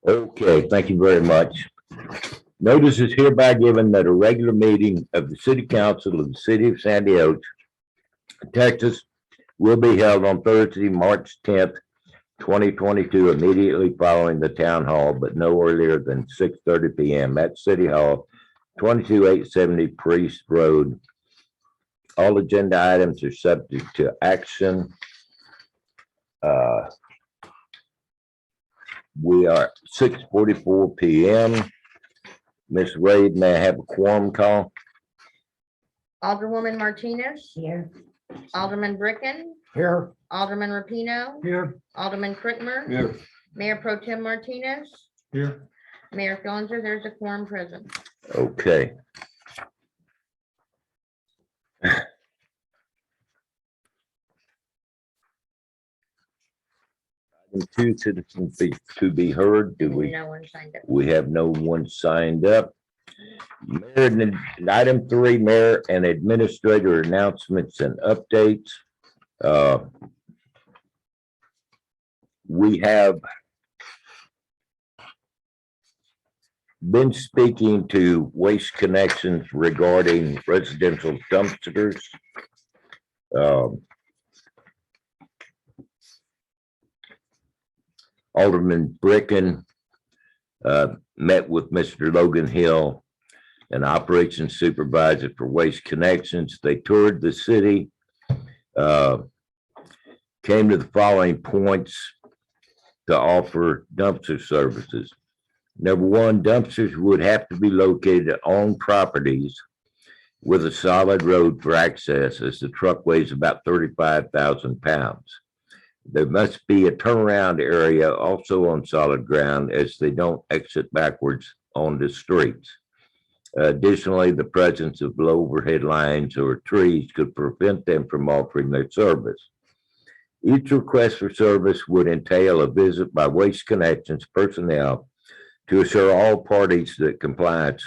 Okay, thank you very much. Notice is hereby given that a regular meeting of the City Council of the City of Sandy Oaks, Texas, will be held on Thursday, March 10th, 2022, immediately following the town hall, but no earlier than 6:30 p.m. at City Hall, 22870 Priest Road. All agenda items are subject to action. We are 6:44 p.m. Ms. Wade, may I have a quorum call? Alderwoman Martinez. Here. Alderman Bricken. Here. Alderman Rapino. Here. Alderman Crittmer. Here. Mayor Pro Tem Martinez. Here. Mayor Fillinger, there's a quorum present. Okay. Item 2, citizens to be heard. Do we? No one signed up. We have no one signed up. Item 3, mayor and administrator announcements and updates. We have been speaking to Waste Connections regarding residential dumpsters. Alderman Bricken met with Mr. Logan Hill, an operations supervisor for Waste Connections. They toured the city, came to the following points to offer dumpster services. Number one, dumpsters would have to be located on properties with a solid road for access, as the truck weighs about 35,000 pounds. There must be a turnaround area also on solid ground, as they don't exit backwards on the streets. Additionally, the presence of low overhead lines or trees could prevent them from offering their service. Each request for service would entail a visit by Waste Connections personnel to assure all parties that compliance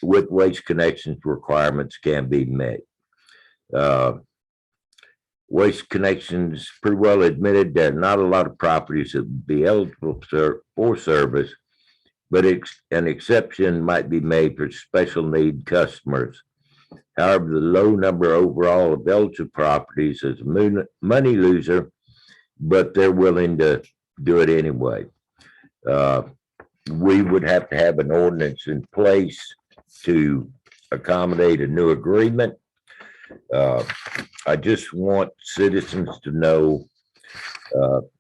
with Waste Connections requirements can be met. Waste Connections pretty well admitted there are not a lot of properties that would be eligible for service, but an exception might be made for special need customers. However, the low number overall of eligible properties is a money loser, but they're willing to do it anyway. We would have to have an ordinance in place to accommodate a new agreement. I just want citizens to know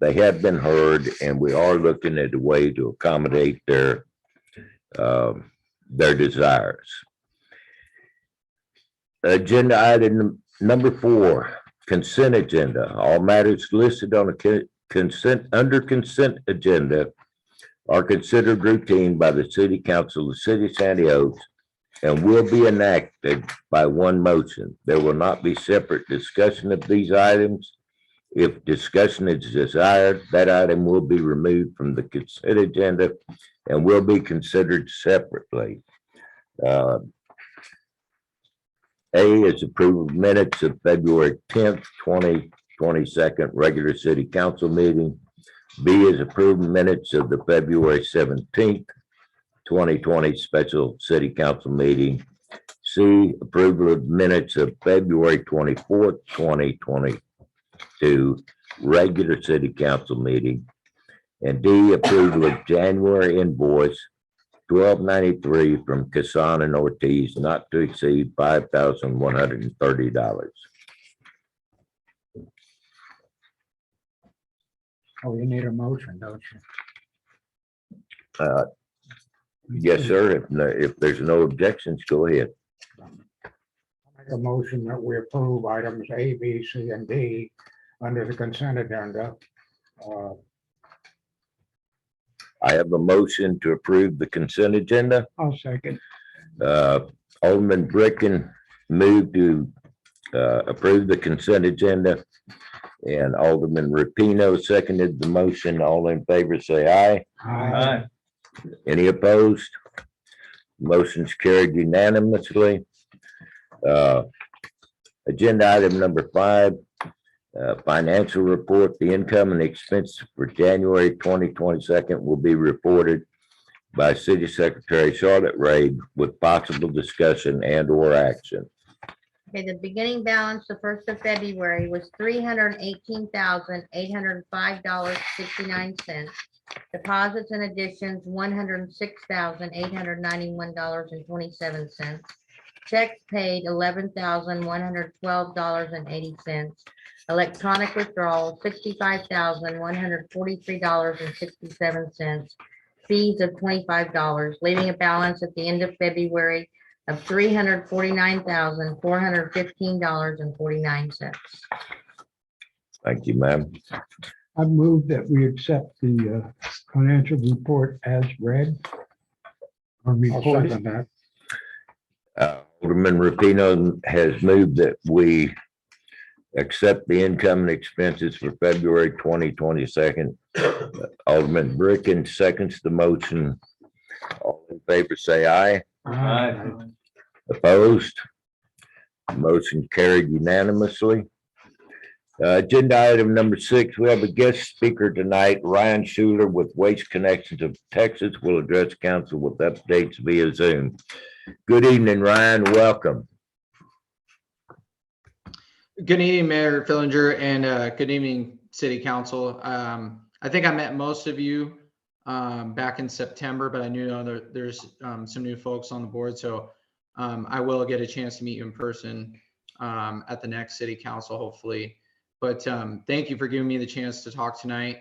they have been heard, and we are looking at a way to accommodate their desires. Agenda item number 4, consent agenda. All matters listed on a consent agenda are considered routine by the City Council of the City of Sandy Oaks and will be enacted by one motion. There will not be separate discussion of these items. If discussion is desired, that item will be removed from the consent agenda and will be considered separately. A is approval of minutes of February 10th, 2022 regular City Council meeting. B is approval of minutes of the February 17th, 2020 special City Council meeting. C, approval of minutes of February 24th, 2022 regular City Council meeting. And D, approval of January invoice 1293 from Casan and Ortiz, not to exceed $5,130. Oh, you need a motion, don't you? Yes, sir. If there's no objections, go ahead. Make a motion that we approve items A, B, C, and D under the consent agenda. I have a motion to approve the consent agenda. I'll second. Alderman Bricken moved to approve the consent agenda, and Alderman Rapino seconded the motion. All in favor, say aye. Aye. Any opposed? Motion's carried unanimously. Agenda item number 5, Financial report, the income and expenses for January 2022 will be reported by City Secretary Charlotte Ray with possible discussion and or action. Okay, the beginning balance, the 1st of February was $318,805.69. Deposits and additions, $106,891.27. Checks paid, $11,112.80. Electronic withdrawal, $65,143.67. Fees of $25, leaving a balance at the end of February of $349,415.49. Thank you, ma'am. I move that we accept the financial report as read. Or I'll reported. second that. Alderman Rapino has moved that we accept the income and expenses for February 2022. Alderman Bricken seconds the motion. All in favor, say aye. Opposed? Motion carried unanimously. Agenda item number 6, we have a guest speaker tonight. Ryan Schuler with Waste Connections of Texas will address council with updates via Zoom. Good evening, Ryan. Welcome. Good evening, Mayor Fillinger, and good evening, City Council. I think I met most of you back in September, but I knew there's some new folks on the board, so I will get a chance to meet you in person at the next City Council, hopefully. But thank you for giving me the chance to talk tonight.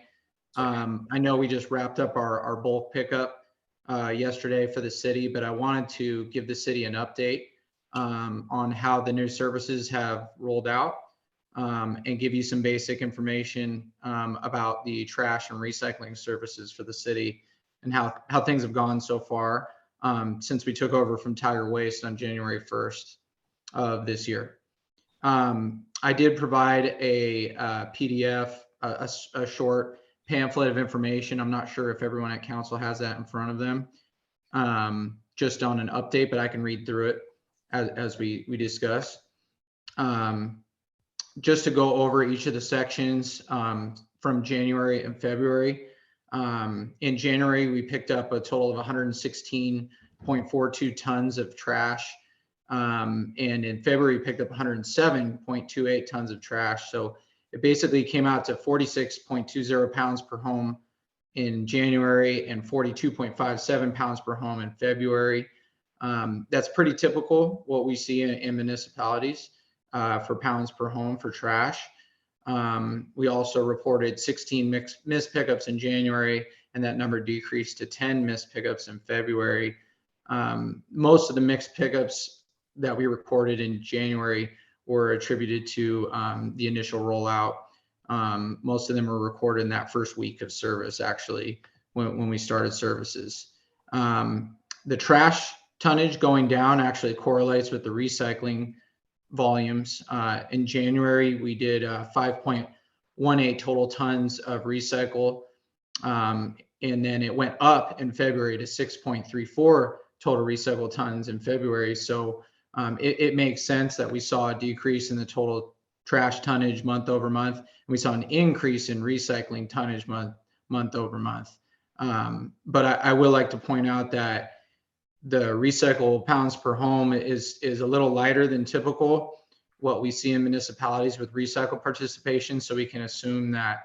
I know we just wrapped up our bulk pickup yesterday for the city, but I wanted to give the city an update on how the new services have rolled out and give you some basic information about the trash and recycling services for the city and how things have gone so far since we took over from Tiger Waste on January 1st of this year. I did provide a PDF, a short pamphlet of information. I'm not sure if everyone at council has that in front of them, just on an update, but I can read through it as we discuss. Just to go over each of the sections from January and February. In January, we picked up a total of 116.42 tons of trash. And in February, we picked up 107.28 tons of trash. So it basically came out to 46.20 pounds per home in January and 42.57 pounds per home in February. That's pretty typical what we see in municipalities for pounds per home for trash. We also reported 16 missed pickups in January, and that number decreased to 10 missed pickups in February. Most of the mixed pickups that we recorded in January were attributed to the initial rollout. Most of them were recorded in that first week of service, actually, when we started services. The trash tonnage going down actually correlates with the recycling volumes. In January, we did 5.18 total tons of recycle, and then it went up in February to 6.34 total recycle tons in February. So it makes sense that we saw a decrease in the total trash tonnage month over month, and we saw an increase in recycling tonnage month over month. But I will like to point out that the recycle pounds per home is a little lighter than typical what we see in municipalities with recycle participation. So we can assume that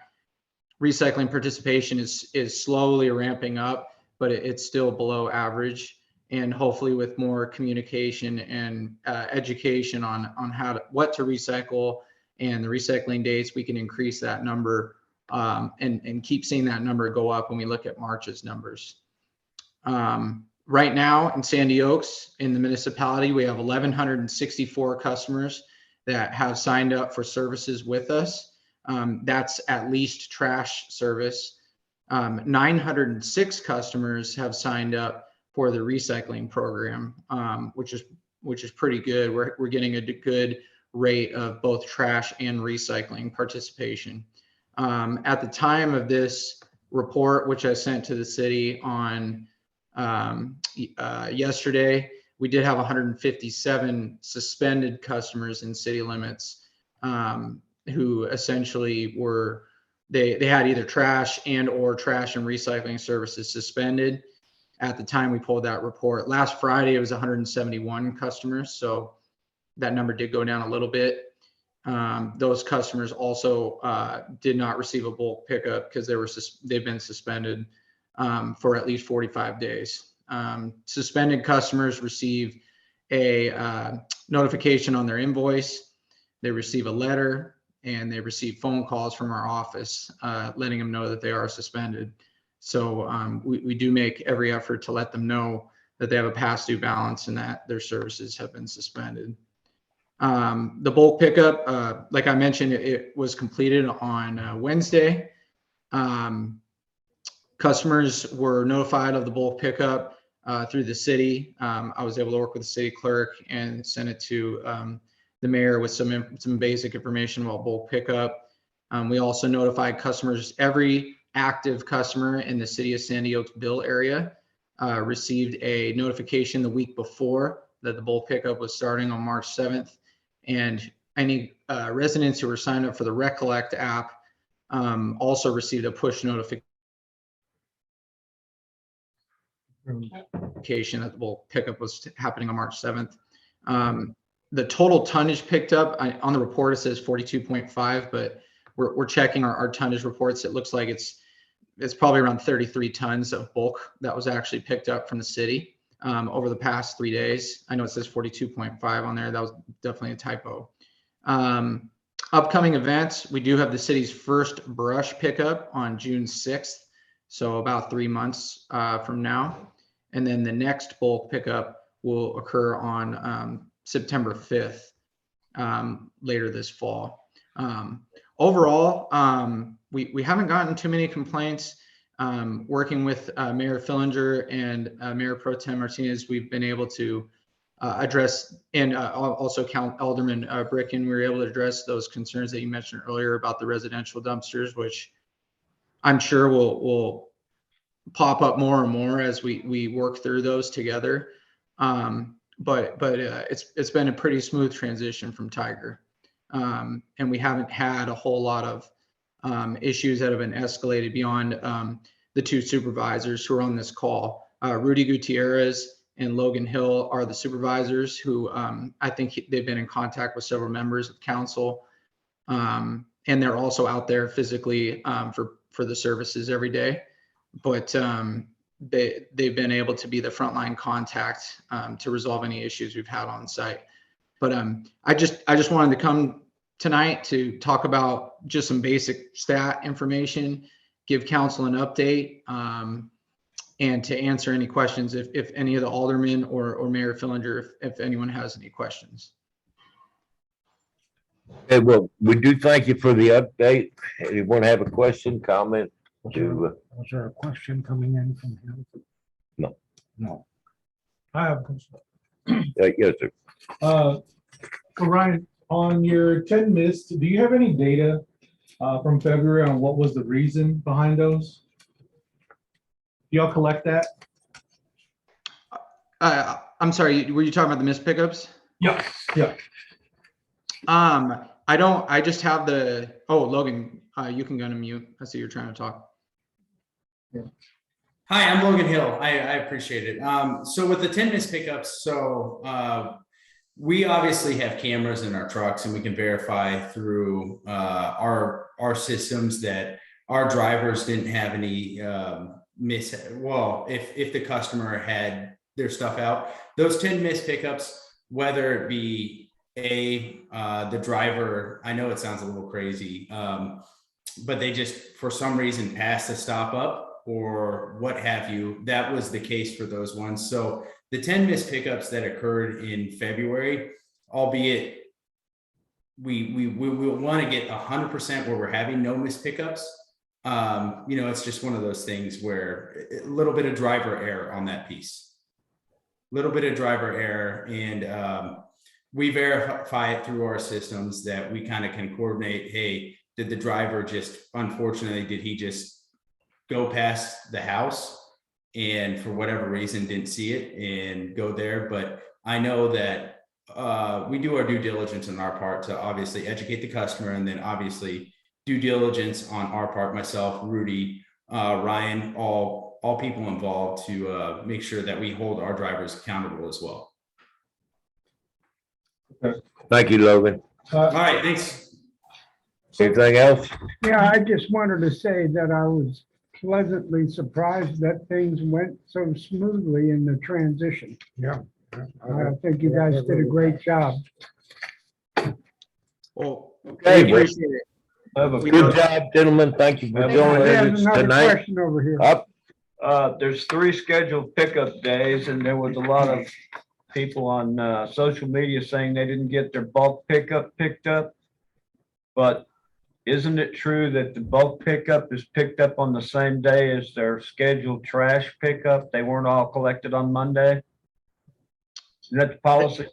recycling participation is slowly ramping up, but it's still below average. And hopefully with more communication and education on what to recycle and the recycling dates, we can increase that number and keep seeing that number go up when we look at March's numbers. Right now in Sandy Oaks, in the municipality, we have 1,164 customers that have signed up for services with us. That's at least trash service. 906 customers have signed up for the recycling program, which is pretty good. We're getting a good rate of both trash and recycling participation. At the time of this report, which I sent to the city on yesterday, we did have 157 suspended customers in city limits. who essentially were, they had either trash and or trash and recycling services suspended at the time we pulled that report. Last Friday, it was 171 customers. So that number did go down a little bit. Those customers also did not receive a bulk pickup because they've been suspended for at least 45 days. Suspended customers receive a notification on their invoice. They receive a letter, and they receive phone calls from our office letting them know that they are suspended. So we do make every effort to let them know that they have a past due balance and that their services have been suspended. The bulk pickup, like I mentioned, it was completed on Wednesday. Customers were notified of the bulk pickup through the city. I was able to work with the city clerk and send it to the mayor with some basic information about bulk pickup. We also notified customers. Every active customer in the city of Sandy Oaks Bill area received a notification the week before that the bulk pickup was starting on March 7th. And any residents who were signed up for the Recollect app also received a push notification that the bulk pickup was happening on March 7th. The total tonnage picked up on the report, it says 42.5, but we're checking our tonnage reports. It looks like it's probably around 33 tons of bulk that was actually picked up from the city over the past 3 days. I know it says 42.5 on there. That was definitely a typo. Upcoming events, we do have the city's first brush pickup on June 6th. So about 3 months from now. And then the next bulk pickup will occur on September 5th, later this fall. Overall, we haven't gotten too many complaints. Working with Mayor Fillinger and Mayor Pro Tem Martinez, we've been able to address, and also Alderman Bricken, we were able to address those concerns that you mentioned earlier about the residential dumpsters, which I'm sure will pop up more and more as we work through those together. But it's been a pretty smooth transition from Tiger. And we haven't had a whole lot of issues that have been escalated beyond the two supervisors who are on this call. Rudy Gutierrez and Logan Hill are the supervisors who I think they've been in contact with several members of council. And they're also out there physically for the services every day. But they've been able to be the frontline contact to resolve any issues we've had on site. But I just wanted to come tonight to talk about just some basic stat information, give council an update, and to answer any questions if any of the aldermen or Mayor Fillinger, if anyone has any questions. Okay, well, we do thank you for the update. Anyone have a question, comment? Was there a question coming in from him? No. No. I have a question. Yes, sir. So Ryan, on your 10 missed, do you have any data from February on what was the reason behind those? Do y'all collect that? I'm sorry, were you talking about the missed pickups? Yeah. Yeah. I just have Logan, you can go to mute. I see you're trying to talk. Hi, I'm Logan Hill. I appreciate it. So with the 10 missed pickups, we obviously have cameras in our trucks, and we can verify through our systems that our drivers didn't have any if the customer had their stuff out. Those 10 missed pickups, whether it be the driver, I know it sounds a little crazy, but they just for some reason passed the stop up or what have you. That was the case for those ones. So the 10 missed pickups that occurred in February, albeit we will want to get 100% where we're having no missed pickups. It's just one of those things where a little bit of driver error on that piece, and we verify it through our systems that we kind of can coordinate. Hey, did the driver did he just go past the house and for whatever reason didn't see it and go there? But I know that we do our due diligence on our part to obviously educate the customer, and then obviously due diligence on our part, myself, Rudy, Ryan, all people involved to make sure that we hold our drivers accountable as well. Thank you, Logan. All right, thanks. Anything else? Yeah, I just wanted to say that I was pleasantly surprised that things went so smoothly in the transition. Yeah. I think you guys did a great job. Well, Okay, we well, appreciate it. We good know- job, gentlemen. Thank you for joining There's us another tonight. question over here. Up, There's 3 scheduled pickup days, and there was a lot of people on social media saying they didn't get their bulk pickup picked up. But isn't it true that the bulk pickup is picked up on the same day as their scheduled trash pickup? They weren't all collected on Monday? Isn't that the policy?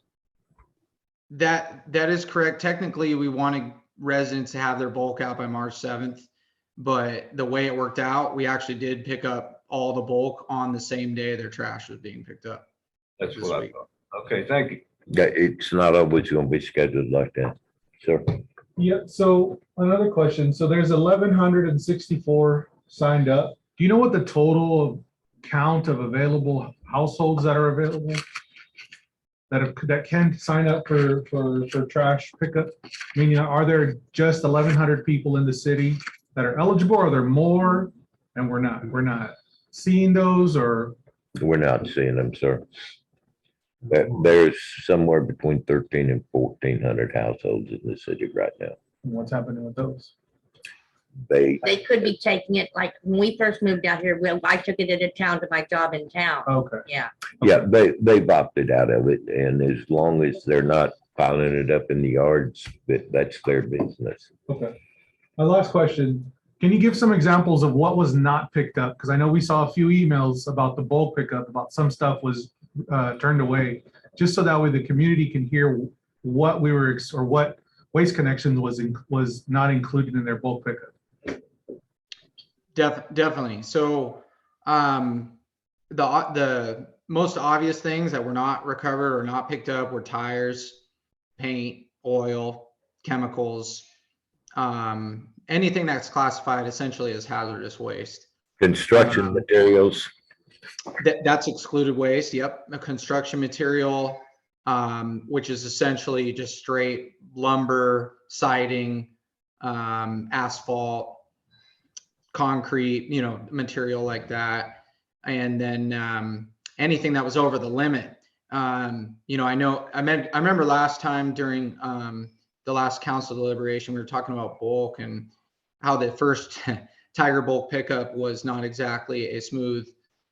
That is correct. Technically, we wanted residents to have their bulk out by March 7th, but the way it worked out, we actually did pick up all the bulk on the same day their trash was being picked up. That's this what I week. thought. Okay, thank you. yeah, it's not always gonna be scheduled like that. Sure. Yeah, so another question. So there's 1,164 signed up. Do you know what the total count of available households that are available? That can sign up for trash pickup? I mean, are there just 1,100 people in the city that are eligible? Are there more? And we're not seeing those, or? We're not seeing them, sir. There's somewhere between 1,300 and 1,400 households in the city right now. What's happening with those? They, They could be taking it, like, when we first moved out here, well, I took it into town to my job in town. Okay. Yeah, yeah, they've opted out of it, and as long as they're not piling it up in the yards, that's their business. Okay. My last question, can you give some examples of what was not picked up? Because I know we saw a few emails about the bulk pickup, about some stuff was turned away, just so that way the community can hear what we were, or what Waste Connections was not included in their bulk pickup. Definitely. So the most obvious things that were not recovered or not picked up were tires, paint, oil, chemicals, anything that's classified essentially as hazardous waste. Construction materials, That's excluded waste. Yep. A construction material, which is essentially just straight lumber, siding, asphalt, concrete, material like that. And then anything that was over the limit. I remember last time during the last council deliberation, we were talking about bulk and how the first Tiger bulk pickup was not exactly a smooth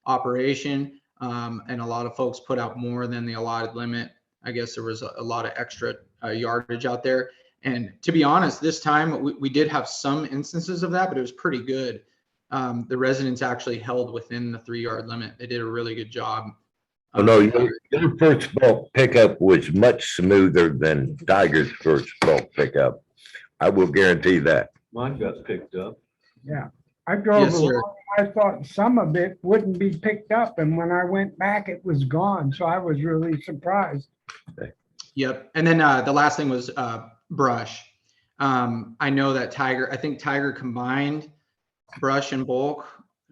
operation. And a lot of folks put out more than the allotted limit. I guess there was a lot of extra yardage out there. And to be honest, this time we did have some instances of that, but it was pretty good. The residents actually held within the 3-yard limit. They did a really good job. oh no, your first bulk pickup was much smoother than Tiger's first bulk pickup. I will guarantee that. Mine got picked up. Yeah, I drove Yes, sir. along. I thought some of it wouldn't be picked up, and when I went back, it was gone. So I was really surprised. Yep. And then the last thing was brush. I know that I think Tiger combined brush and bulk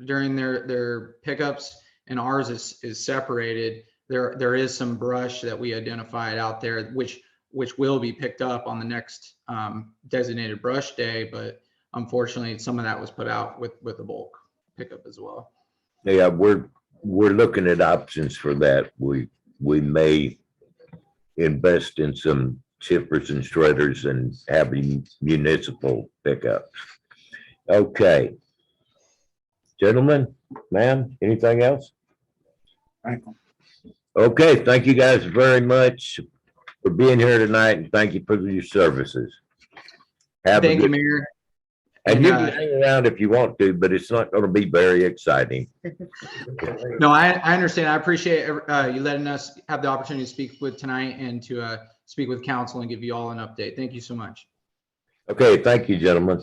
during their pickups, and ours is separated. There is some brush that we identified out there, which will be picked up on the next designated brush day, but unfortunately some of that was put out with the bulk pickup as well. Yeah, we're looking at options for that. We may invest in some chippers and shredders and having municipal pickups. Okay. Gentlemen, ma'am, anything else? Thank you. Okay, thank you guys very much for being here tonight, and thank you for your services. Have a Thank you, good, Mayor. and you And, can hang around if you want to, but it's not gonna be very exciting. No, I understand. I appreciate you letting us have the opportunity to speak with tonight and to speak with council and give you all an update. Thank you so much. Okay, thank you, gentlemen.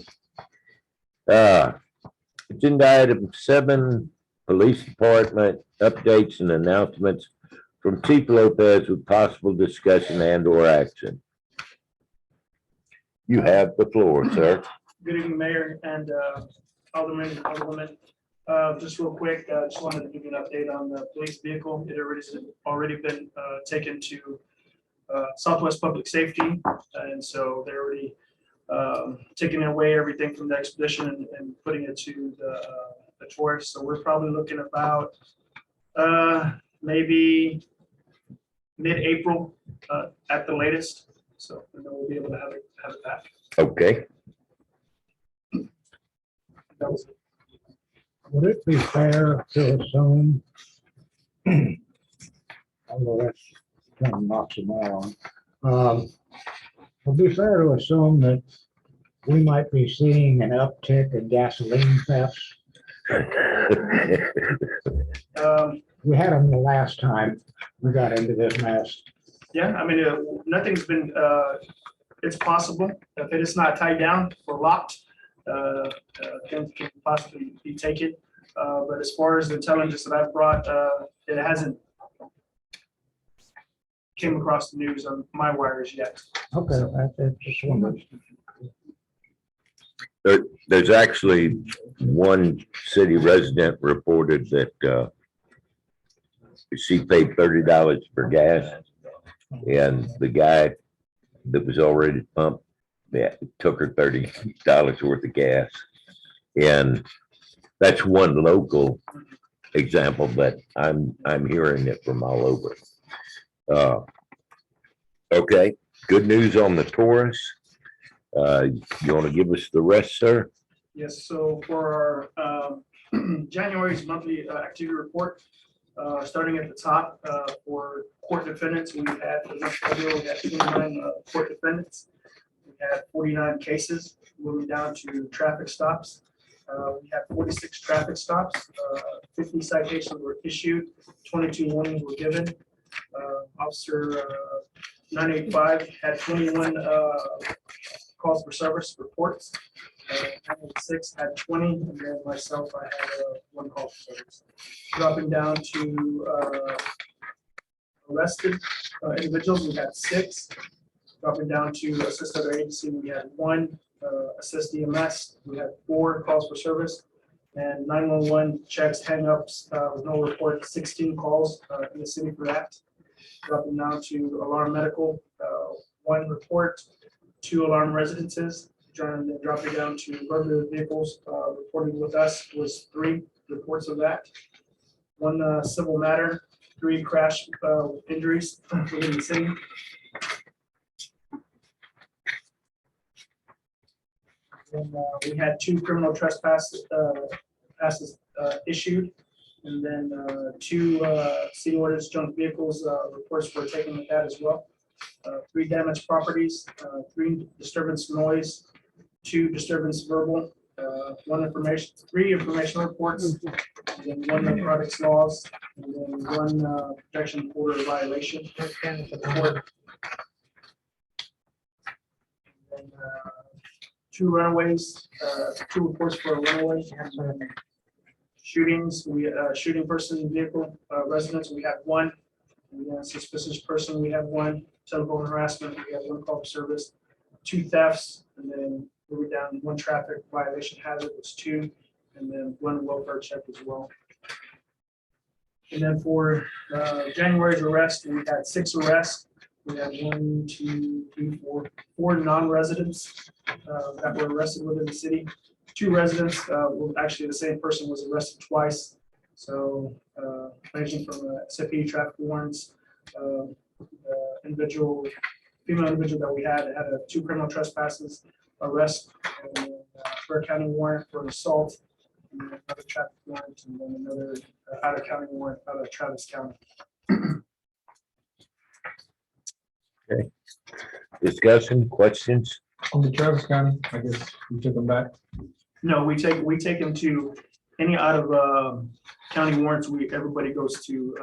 Agenda item 7, Police Department updates and announcements from Chief Lopez with possible discussion and or action. You have the floor, sir. Good evening, Mayor and Alderman and Alderwoman. Just real quick, just wanted to give you an update on the police vehicle. It already been taken to Southwest Public Safety. And so they're already taking away everything from the expedition and putting it to the tourist. So we're probably looking about maybe mid-April at the latest. So and then we'll be able to have it back. Okay, That was it. Would it be fair to assume, although that's kind of knocks them on, would it be fair to assume that we might be seeing an uptick in gasoline thefts? We had them the last time we got into this mess. Yeah, I mean, nothing's been, it's possible, if it is not tied down or locked, can possibly be taken. But as far as the intelligence that I've brought, it hasn't came across the news on my wires yet. Okay, that's just one. there's actually one city resident reported that she paid $30 for gas. And the guy that was already pumped, yeah, took her $30 worth of gas. And that's one local example, but I'm hearing it from all over. Okay, good news on the Taurus. You want to give us the rest, sir? Yes, so for our January's monthly activity report, starting at the top, for court defendants, we had, for the month of February, we had 29 court defendants. We had 49 cases. Moving down to traffic stops, we had 46 traffic stops, 50 citations were issued, 22 warnings were given. Officer 985 had 21 calls for service reports. 986 had 20, and then myself, I had one call for service. Dropping down to arrested individuals, we had 6. Dropping down to assist other agency, we had 1. Assist EMS, we had 4 calls for service. And 911 checks, hang-ups, with no report, 16 calls in the city for that. Dropping down to alarm medical, 1 report, 2 alarm residences. Dropping down to burglary vehicles, reporting with us was 3 reports of that. 1 civil matter, 3 crash injuries within the city. And we had 2 criminal trespass passes issued, and then 2 city orders junk vehicles reports were taken with that as well. 3 damaged properties, 3 disturbance noise, 2 disturbance verbal, 3 information reports, and then 1 narcotics laws, and then 1 protection order violation. And, 2 runaways, 2 reports for a runaway. Shootings, shooting person in vehicle, residents, we had 1. And then suspicious person, we had 1. Telephone harassment, we had 1 call for service. 2 thefts, and then moving down, 1 traffic violation hazard was 2, and then 1 welfare check as well. And then for January's arrest, we had 6 arrests. We had 1, 2, 3, 4 non-residents that were arrested within the city. 2 residents, well, actually the same person was arrested twice. So ranging from SFP traffic warrants, female individual that we had 2 criminal trespasses, arrest, and then Bexar County warrant for assault, and then another traffic warrant, and then another out of county warrant out of Travis County. Discussion, questions? On the Travis County, I guess we took them back. No, we take them to any out of county warrants. Everybody goes to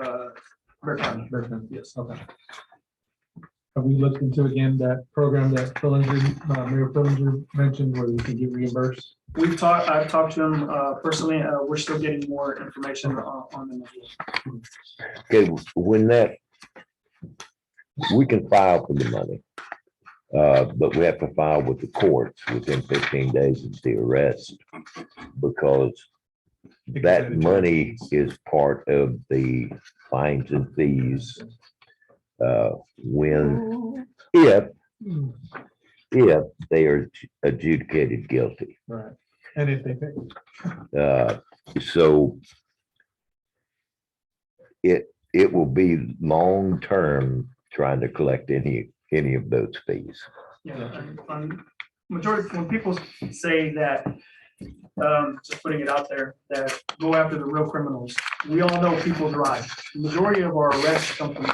Bexar County. Bertrand, yes, okay. Have we looked into again that program that Mayor Fillinger mentioned where we can get reimbursed? I've talked to him personally. We're still getting more information on them. Okay, when that we can file for the money. But we have to file with the courts within 15 days of the arrest, because that money is part of the fines and fees. If they are adjudicated guilty. Right. And if they pay. So it will be long-term trying to collect any of those fees. Yeah, majority, when people say that, just putting it out there, that go after the real criminals, we all know people drive. The majority of our arrests come from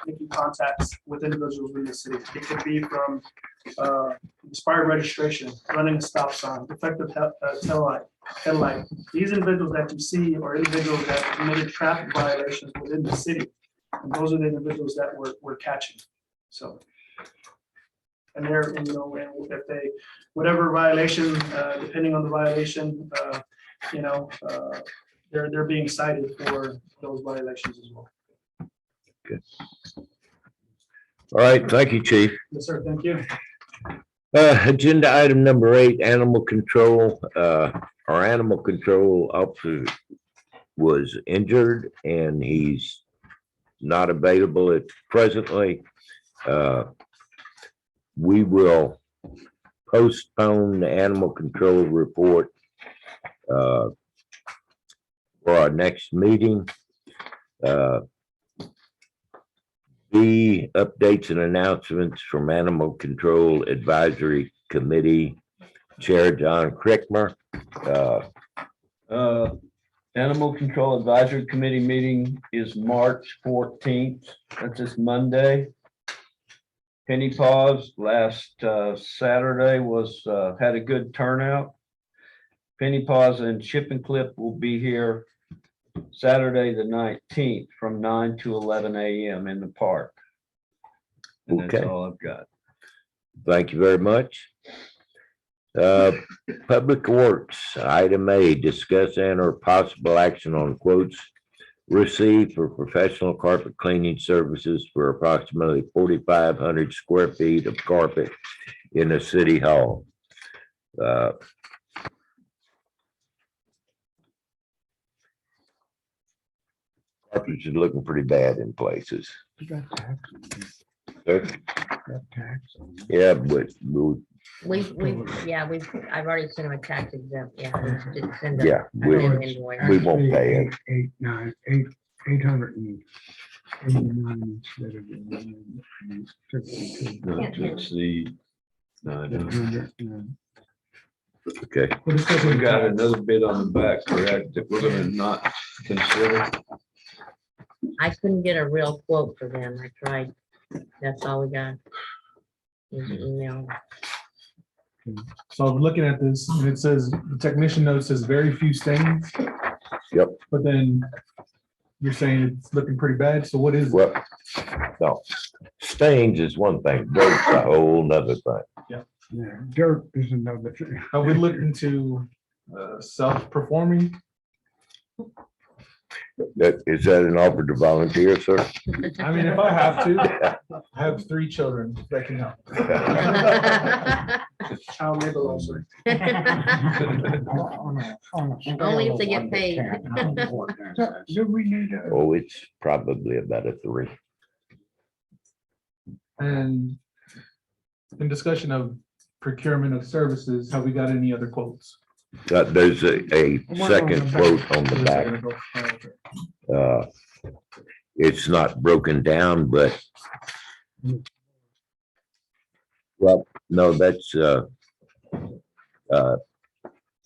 making contacts with individuals in the city. It could be from expired registration, running a stop sign, defective headlight. These individuals that you see are individuals that committed traffic violations within the city. And those are the individuals that we're catching. So. And they're, and, you know, and if they, whatever violation, depending on the violation, they're being cited for those violations as well. Good. All right, thank you, Chief. Yes, sir. Thank you. Agenda item number 8, animal control. Our animal control officer was injured and he's not available at presently. We will postpone the animal control report for our next meeting. B, updates and announcements from Animal Control Advisory Committee Chair John Crickmer. Animal Control Advisory Committee meeting is March 14th. That's this Monday. Penny Paws last Saturday was had a good turnout. Penny Paws and Chip and Clip will be here Saturday the 19th from 9 to 11 a.m. in the park. And that's Okay. all I've got. Thank you very much. Public Works, item A, discuss and or possible action on quotes received for professional carpet cleaning services for approximately 4,500 square feet of carpet in the city hall. Carpets is looking pretty bad in places. You got tax on it. Sir? Got tax on it. Yeah, but I've already sent him a tax exempt, yeah. just send yeah, a- we, an invoice. we won't pay it. Actually, 889 instead of 962. Let's see. Okay. We'll discuss We it. got another bid on the back, correct, that we're gonna not consider. I couldn't get a real quote for them. I tried. That's all we got. Is the email. So I'm looking at this and it says, the technician note says very few stains. Yep. But then you're saying it's looking pretty bad. So what is it? Well, no, stains is one thing, dirt's a whole nother thing. Yeah, dirt is another thing. Are we looking to self-performing? Is that an offer to volunteer, sir? I mean, if I have to, I have 3 children that can help. Child labor law, sir. Only if they get paid. Do we need a, Oh, it's probably about a 3. And in discussion of procurement of services, have we got any other quotes? There's a second quote on the back. It's not broken down, but well, no, that's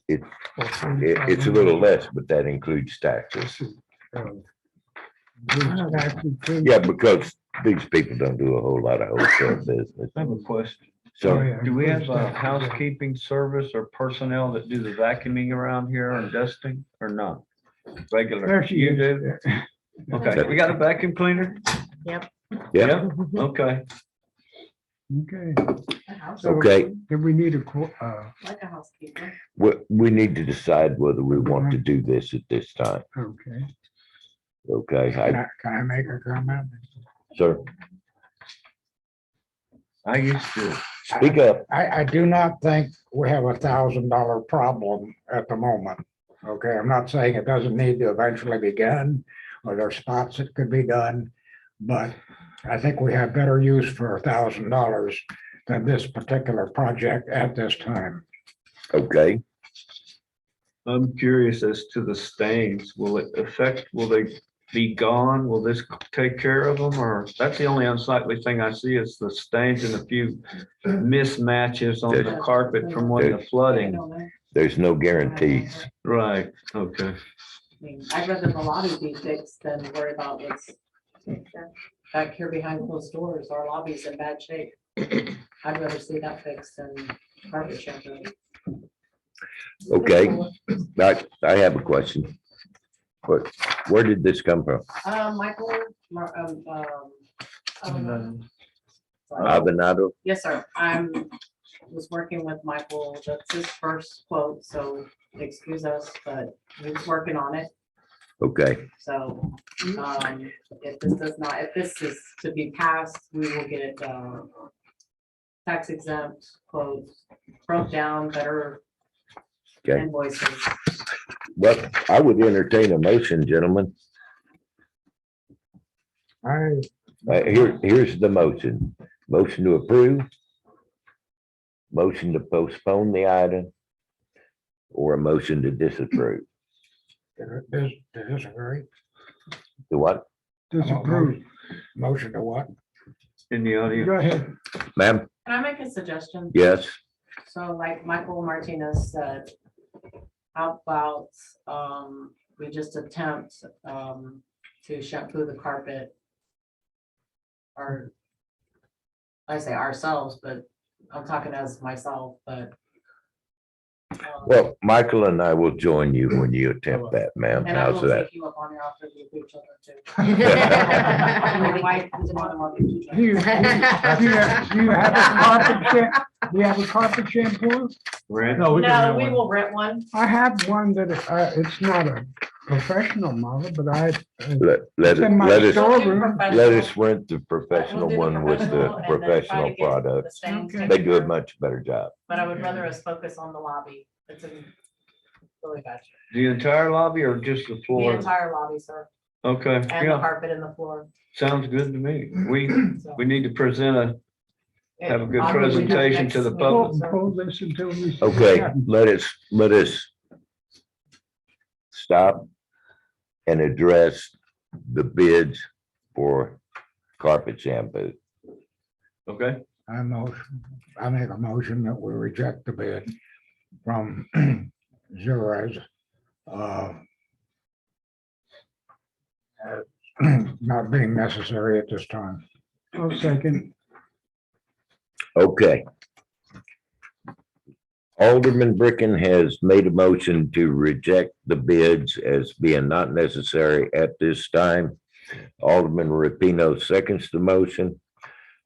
it's a little less, but that includes taxes. Yeah, because these people don't do a whole lot of wholesale business. I have a question. So Do we have a housekeeping service or personnel that do the vacuuming around here and dusting or not? Regular, there she you is. do? Okay, we got a vacuum cleaner? yeah, Okay. Okay. okay. Do we need a, Like a housekeeper. We need to decide whether we want to do this at this time. okay. Okay, Can I make a comment? Sir, I used to. speak up. I do not think we have $1,000 problem at the moment. Okay, I'm not saying it doesn't need to eventually be done, or there are spots that could be done. But I think we have better use for $1,000 than this particular project at this time. Okay, I'm curious as to the stains. Will they be gone? Will this take care of them? Or that's the only unsightly thing I see is the stains and a few mismatches on the carpet from when the flooding. there's no guarantees. Right, okay. I mean, I'd rather the lobby be fixed than worry about what's back here behind closed doors. Our lobby's in bad shape. I'd rather see that fixed than carpet shampoo. Okay, I have a question. But where did this come from? Michael, Avenado? yes, sir. Was working with Michael. That's his first quote, so excuse us, but he's working on it. Okay, So, if this is to be passed, we will get, tax exempt quotes, broke down, better okay. invoices. Well, I would entertain a motion, gentlemen. Here's the motion. Motion to approve. Motion to postpone the item. Or a motion to disapprove. Disagree. Do what, Disapprove. Motion to what? In the audience. Go ahead. ma'am? Can I make a suggestion? Yes, So like Michael Martinez said, how about, we just attempt, to shampoo the carpet? Or, I say ourselves, but I'm talking as myself, but. well, Michael and I will join you when you attempt that, ma'am. And I will How's that? take you up on your offer to be children too. My wife is one of my two Do you, children. do you have a carpet do you have a carpet shampoo? Rent? No, we can No, rent we one. will rent one. I have one that, it's not a professional model, but Let it's in my us, storeroom. let us rent the We'll professional do one with professional the and then try to professional get the product. stains Okay. They taken do a care of. much better job. But I would rather us focus on the lobby. It's in really bad shape. The entire lobby or just the The floor? entire lobby, sir, Okay, and the yeah, carpet and the floor. sounds good to me. So We need to present have a good I'll do it presentation next to the meeting, public. sir. Pull this until we. see what Okay, happens. let us stop and address the bids for carpet shampoo. Okay, I make a motion that we reject the bid from Zerez. Not being necessary at this time. I'll second. Okay. Alderman Bricken has made a motion to reject the bids as being not necessary at this time. Alderman Rapino seconds the motion.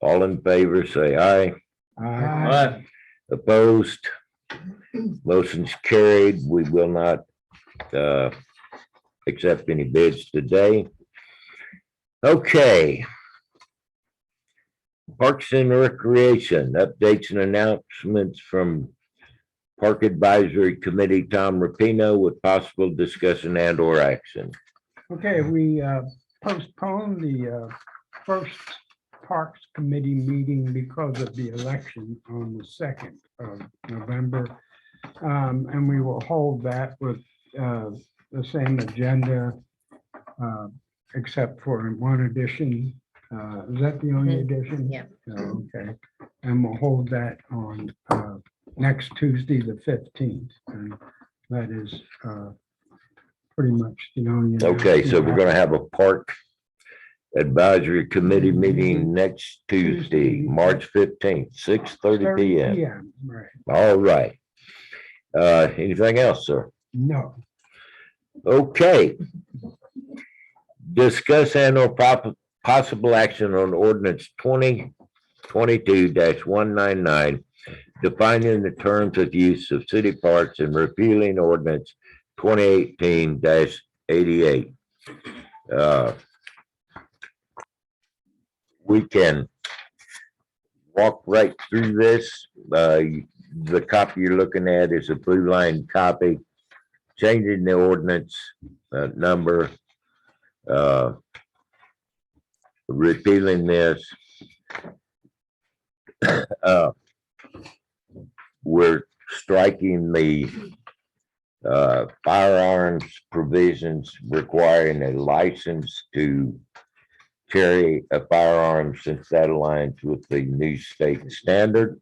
All in favor, say aye. all right, Opposed? Motion's carried. We will not accept any bids today. Okay. Parks and Recreation, updates and announcements from Park Advisory Committee, Tom Rapino, with possible discussion and or action. Okay, we postponed the first Parks Committee meeting because of the election on the 2nd of November. And we will hold that with the same agenda, except for one addition. Is that the only addition? Yeah. Okay, and we'll hold that on next Tuesday, the 15th. And that is pretty much the only. Okay, so we're announcement. gonna have a Park Advisory Committee meeting next Tuesday, March 15th, 6:30 PM. PM, right. All right. Anything else, sir? No. Okay. Discuss and or possible action on ordinance 2022-199, defining the terms of use of city parks and repealing ordinance 2018-88. we can walk right through this. The copy you're looking at is a blue line copy, changing the ordinance number, repealing this. We're striking the firearms provisions requiring a license to carry a firearm, since that aligns with the new state standard.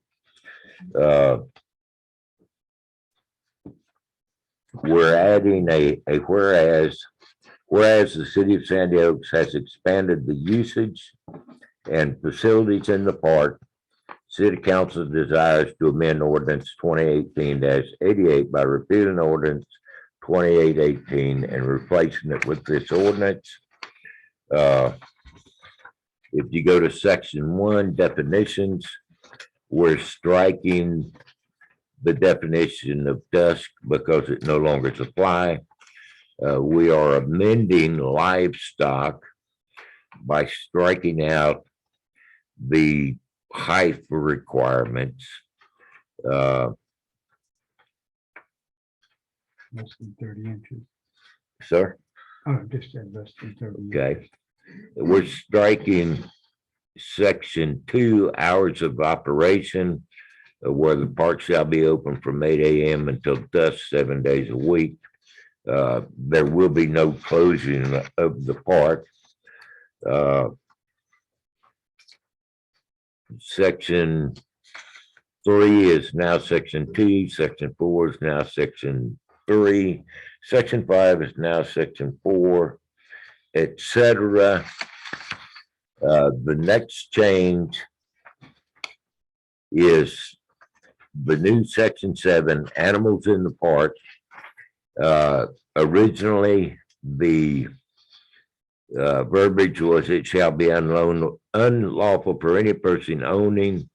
We're adding a whereas the city of Sandy Oaks has expanded the usage and facilities in the park, city council desires to amend ordinance 2018-88 by repealing ordinance 2818 and replacing it with this ordinance. If you go to section 1, definitions, we're striking the definition of dusk because it no longer applies. We are amending livestock by striking out the height requirements. Less than 30 inches. Sir, Oh, just said less than 30. inches. okay. We're striking section 2, hours of operation, where the park shall be open from 8 a.m. until dusk 7 days a week. There will be no closing of the park. Section 3 is now section 2, section 4 is now section 3, section 5 is now section 4, etc. The next change is the new section 7, animals in the park. Originally, the verbiage was it shall be unlawful for any person owning,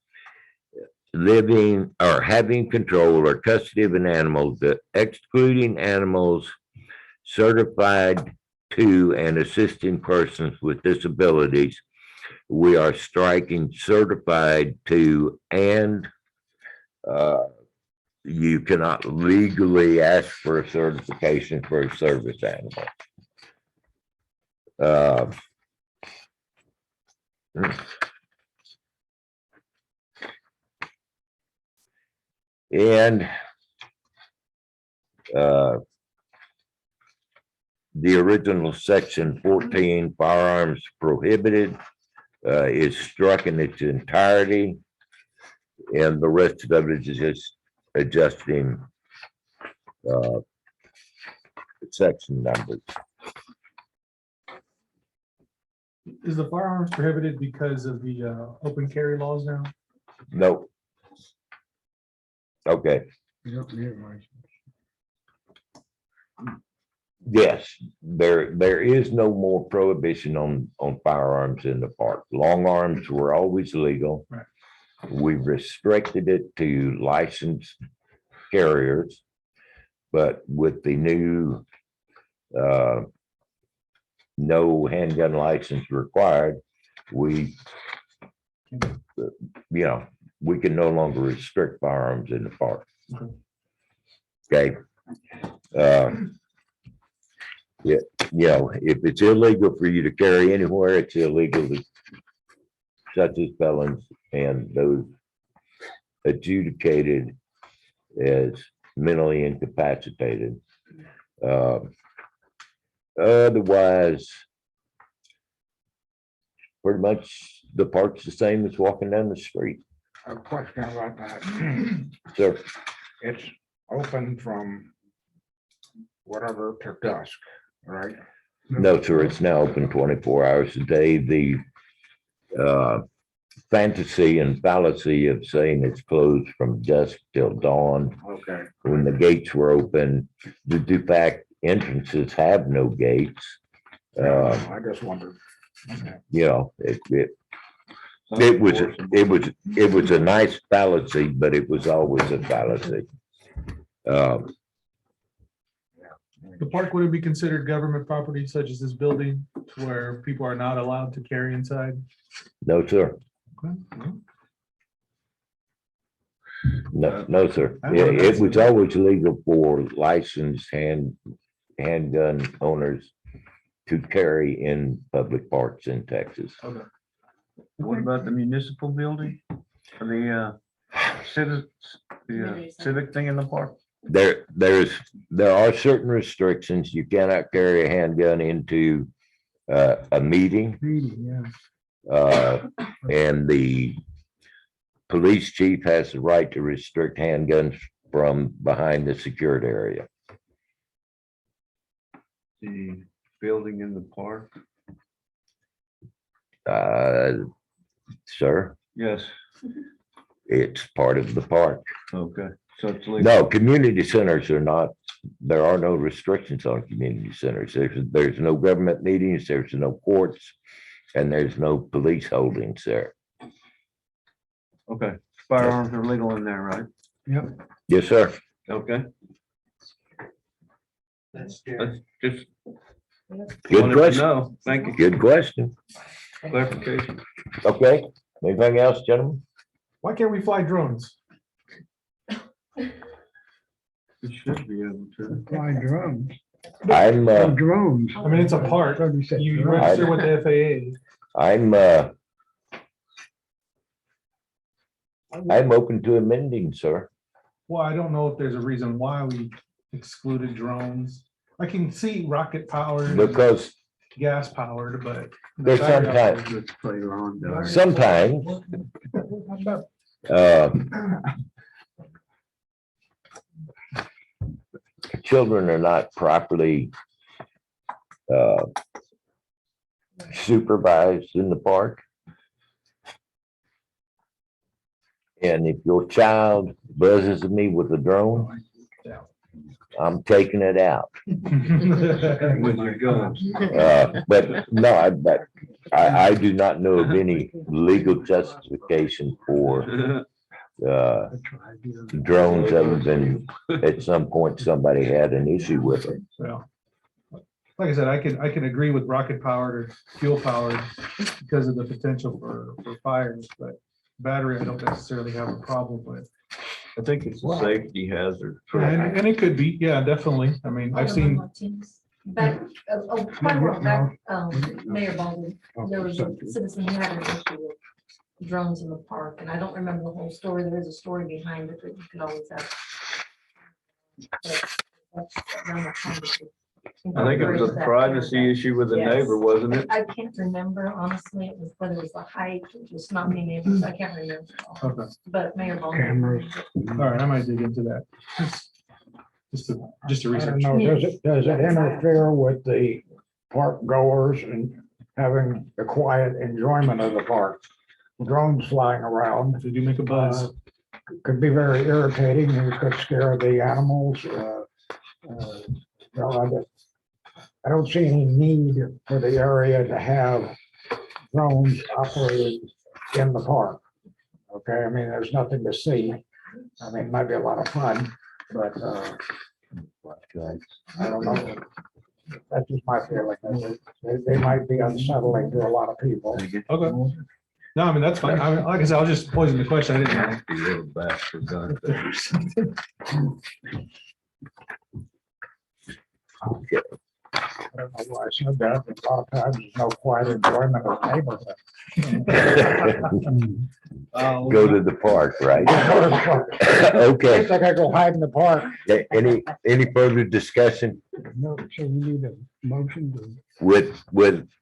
living, or having control or custody of an animal, excluding animals certified to and assisting persons with disabilities. We are striking certified to, and you cannot legally ask for a certification for a service animal. And the original section 14, firearms prohibited, is struck in its entirety, and the rest of it is just adjusting section numbers. Is the firearms prohibited because of the open carry laws now? Nope. Okay, You don't need a license. yes, there is no more prohibition on firearms in the park. Long arms were always legal. Right. We restricted it to licensed carriers, but with the new no handgun license required, we we can no longer restrict firearms in the park. Okay. If it's illegal for you to carry anywhere, it's illegal to, such as felons and those adjudicated as mentally incapacitated. Otherwise, pretty much the park's the same as walking down the street. A question about that. So, It's open from whatever to dusk, right? no, sir, it's now open 24 hours a day. The fantasy and fallacy of saying it's closed from dusk till dawn, Okay. when the gates were open, the de facto entrances have no gates. I just wondered. Okay. It was a nice fallacy, but it was always a fallacy. The park wouldn't be considered government property such as this building to where people are not allowed to carry inside? No, sir. Okay, well, No, sir. Yeah, it was always legal for licensed handgun owners to carry in public parks in Texas. Okay. What about the municipal building? Or the civic thing in the park? There are certain restrictions. You cannot carry a handgun into a meeting. Meeting, yeah. And the police chief has the right to restrict handguns from behind the secured area. The building in the park? Sir, Yes, it's part of the park. okay, so it's legal. No, community centers are not, there are no restrictions on community centers. There's no government meetings, there's no courts, and there's no police holdings there. Okay, firearms are legal in there, right? Yep. Yes, sir. Okay. That's Just Good wanted to question. know. Thank you. Good question. Clarification. Okay, anything else, gentlemen? why can't we fly drones? We should be able to. Fly drones. I'm, Oh, drones. I mean, it's a park. Thought you said You drones. register with the I'm open to amending, sir. Well, I don't know if there's a reason why we excluded drones. I can see rocket powered, Because gas powered, but. there's sometimes, Let's play around. sometimes, How about children are not properly supervised in the park. And if your child buzzes me with a drone, I'm taking it out. With your guns. But no, I do not know of any legal justification for drones other than at some point somebody had an issue with it. Well, like I said, I can agree with rocket powered or fuel powered because of the potential for fires, but battery, I don't necessarily have a problem with. I think it's a safety hazard. And it could be, yeah, definitely. I mean, I've seen, Back, quite a while back, Mayor Baldwin, there was a citizen who had an issue with drones in the park, and I don't remember the whole story. There is a story behind it that you could always have. I think it was a privacy issue with the Yes. neighbor, wasn't it? I can't remember, honestly, it was whether it was the height, just not being able, I can't remember. okay, But Mayor Baldwin. Cameras. all right, I might dig into that. Just to I research. don't know, does it interfere with the park goers and having the quiet enjoyment of the park? Drones flying around They do make a buzz. could be very irritating, and could scare the animals. No, I don't see any need for the area to have drones operated in the park. Okay, I mean, there's nothing to see. I mean, it might be a lot of fun, but I don't know. That's just my feeling. They might be unsettling to a lot of people. Okay. No, I mean, that's fine. I mean, like I said, I was just posing the question. I didn't know. I don't know why I said that, but a lot of times there's no quiet enjoyment of neighborhood. Go to the park, right? Okay, It's like I go hide in the park. any further discussion? No, so we need a motion With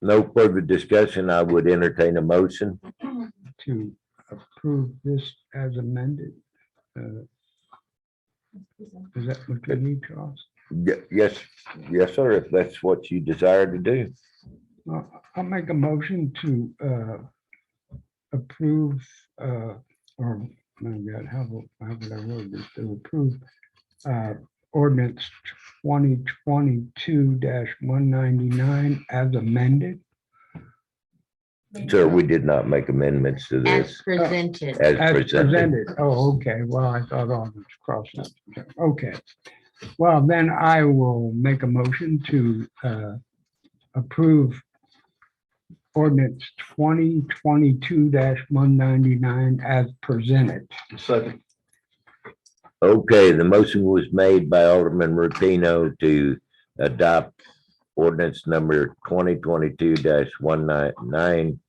no further discussion, I would entertain a motion. to approve this as amended. Is that what you need, Charles? Yes, sir, if that's what you desire to do. I'll make a motion to approve, or, oh my God, how would I word this? To approve ordinance 2022-199 as amended. Sir, we did not make amendments to As this presented. as As presented. presented. Oh, okay. Well, I thought all was crossed out. Okay. Well, then I will make a motion to approve ordinance 2022-199 as presented. Second. Okay, the motion was made by Alderman Rupino to adopt ordinance number 2022-199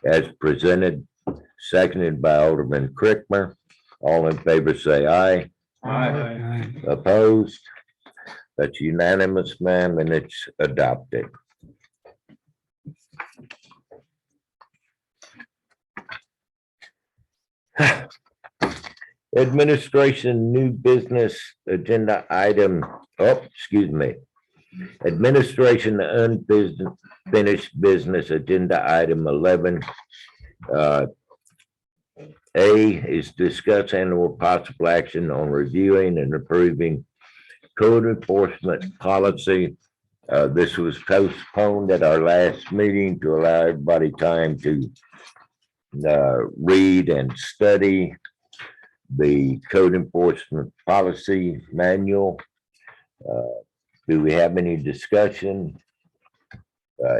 as presented, seconded by Alderman Crickmer. All in favor, say aye. Aye. Opposed? That's unanimous, ma'am, and it's adopted. Administration new business agenda item, excuse me. Administration unfinished business agenda item 11. A is discuss and/or possible action on reviewing and approving code enforcement policy. This was postponed at our last meeting to allow everybody time to read and study the code enforcement policy manual. Do we have any discussion?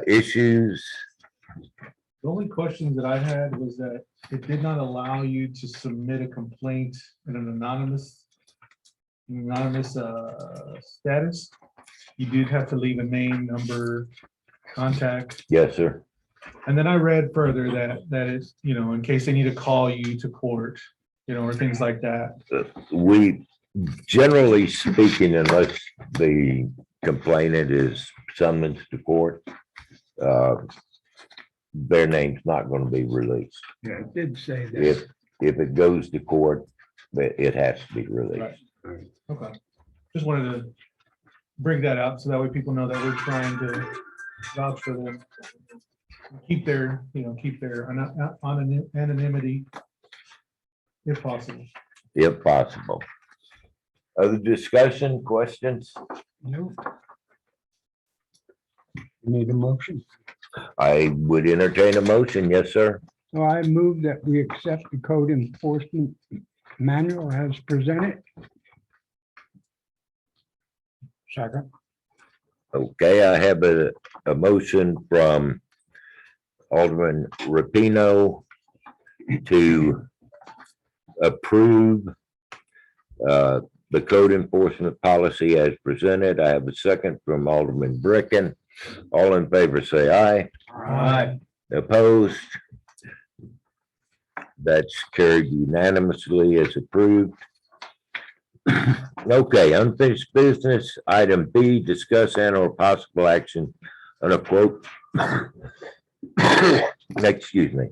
Issues? The only question that I had was that it did not allow you to submit a complaint in an anonymous status. You did have to leave a name, number, contact. Yes, sir. And then I read further that it's, in case they need to call you to court, or things like that. We, generally speaking, unless the complainant is summoned to court, their name's not going to be released. Yeah, it did say that. If it goes to court, it has to be released. Right. Okay. Just wanted to bring that up so that way people know that we're trying to vouch for them. Keep their anonymity if possible. If possible. Other discussion, questions? No. Need a motion. I would entertain a motion. Yes, sir. So I move that we accept the code enforcement manual as presented. Second. Okay, I have a motion from Alderman Rapino to approve the code enforcement policy as presented. I have a second from Alderman Bricken. All in favor, say aye. Aye. Opposed? That's carried unanimously as approved. Okay, unfinished business, item B, discuss and/or possible action on a quote. Excuse me.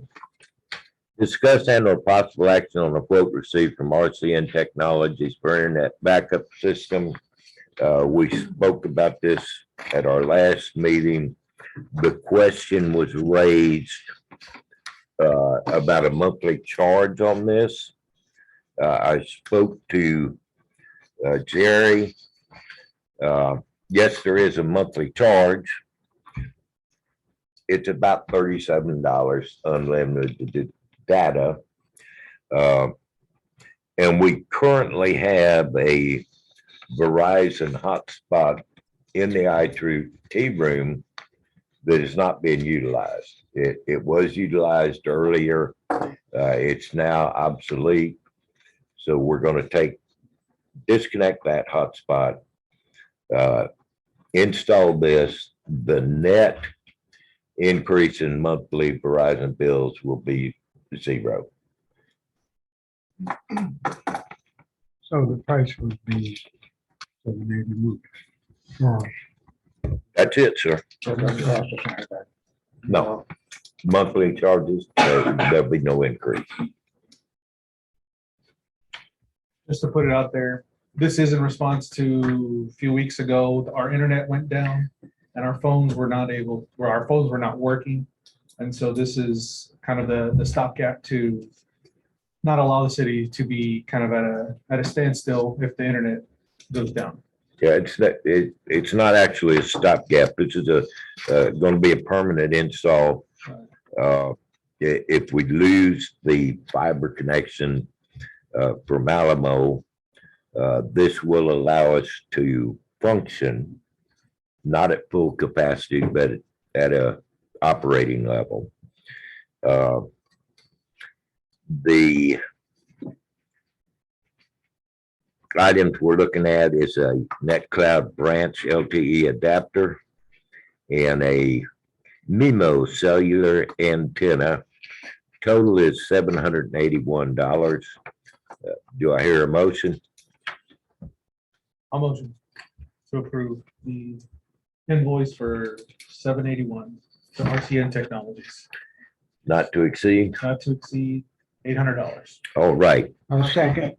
Discuss and/or possible action on a quote received from RCN Technologies for internet backup system. We spoke about this at our last meeting. The question was raised about a monthly charge on this. I spoke to Jerry. Yes, there is a monthly charge. It's about $37 unlimited data. And we currently have a Verizon hotspot in the IT room that is not being utilized. It was utilized earlier. It's now obsolete. So we're going to disconnect that hotspot, install this. The net increase in monthly Verizon bills will be 0. So the price would be. So we need to move it. All right. That's it, sir. No, monthly charges, there'll be no increase. Just to put it out there, this is in response to a few weeks ago, our internet went down and our phones were not working. And so this is kind of the stopgap to not allow the city to be kind of at a standstill if the internet goes down. Yeah, it's not actually a stopgap. This is going to be a permanent install. If we lose the fiber connection from Alamo, This will allow us to function not at full capacity, but at a operating level. The items we're looking at is a NetCloud branch LTE adapter and a MIMO cellular antenna. Total is $781. Do I hear a motion? I'll motion to approve the invoice for 781 to RCN Technologies, Not to exceed? not to exceed $800. All right. I'll second.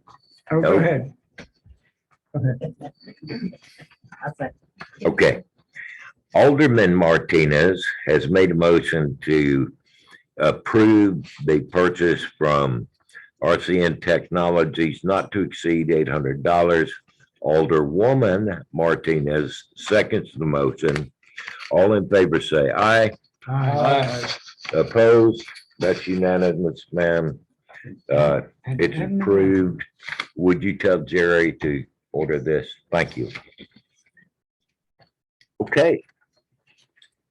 Oh, go Nope. ahead. Okay. Alderman Martinez has made a motion to approve the purchase from RCN Technologies not to exceed $800. Alderwoman Martinez seconds the motion. All in favor say aye. Opposed? That's unanimous, ma'am. It's approved. Would you tell Jerry to order this? Thank you. Okay.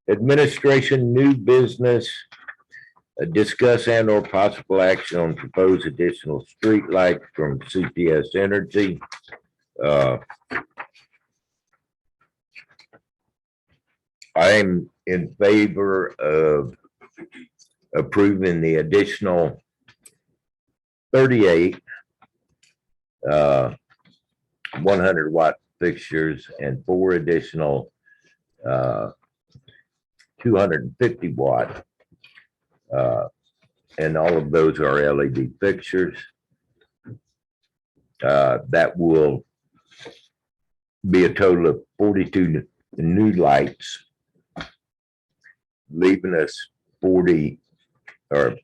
Administration, new business. Discuss and or possible action on proposed additional street light from CPS Energy. I'm in favor of approving the additional 38 100-watt fixtures and 4 additional 250-watt, and all of those are LED fixtures. That will be a total of 42 new lights, leaving us 40 or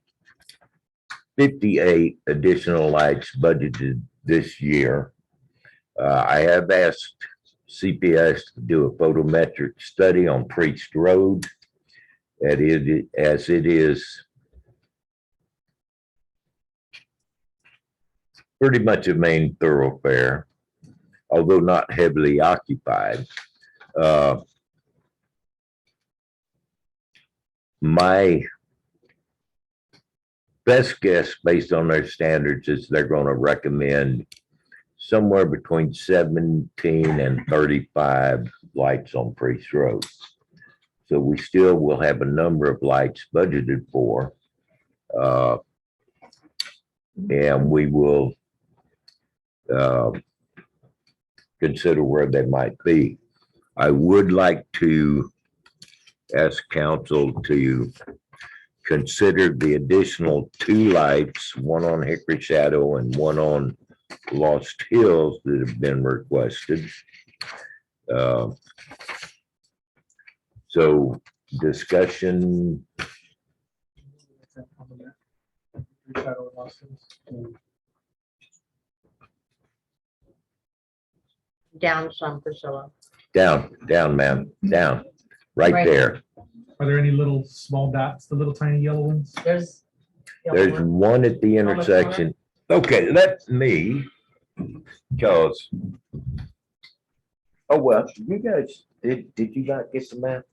58 additional lights budgeted this year. I have asked CPS to do a photometric study on Priest Road, as it is pretty much a main thoroughfare, although not heavily occupied. My best guess, based on their standards, is they're going to recommend somewhere between 17 and 35 lights on Priest Road. So we still will have a number of lights budgeted for. And we will consider where they might be. I would like to ask council to consider the additional 2 lights, one on Hickory Shadow and one on Lost Hills, that have been requested. So discussion, Down some, Priscilla. down, ma'am, down, right Right. there. Are there any little small dots, the little tiny yellow ones? There's. There's one at the intersection. Okay, let me, because, oh, well, you guys, did you not get the map?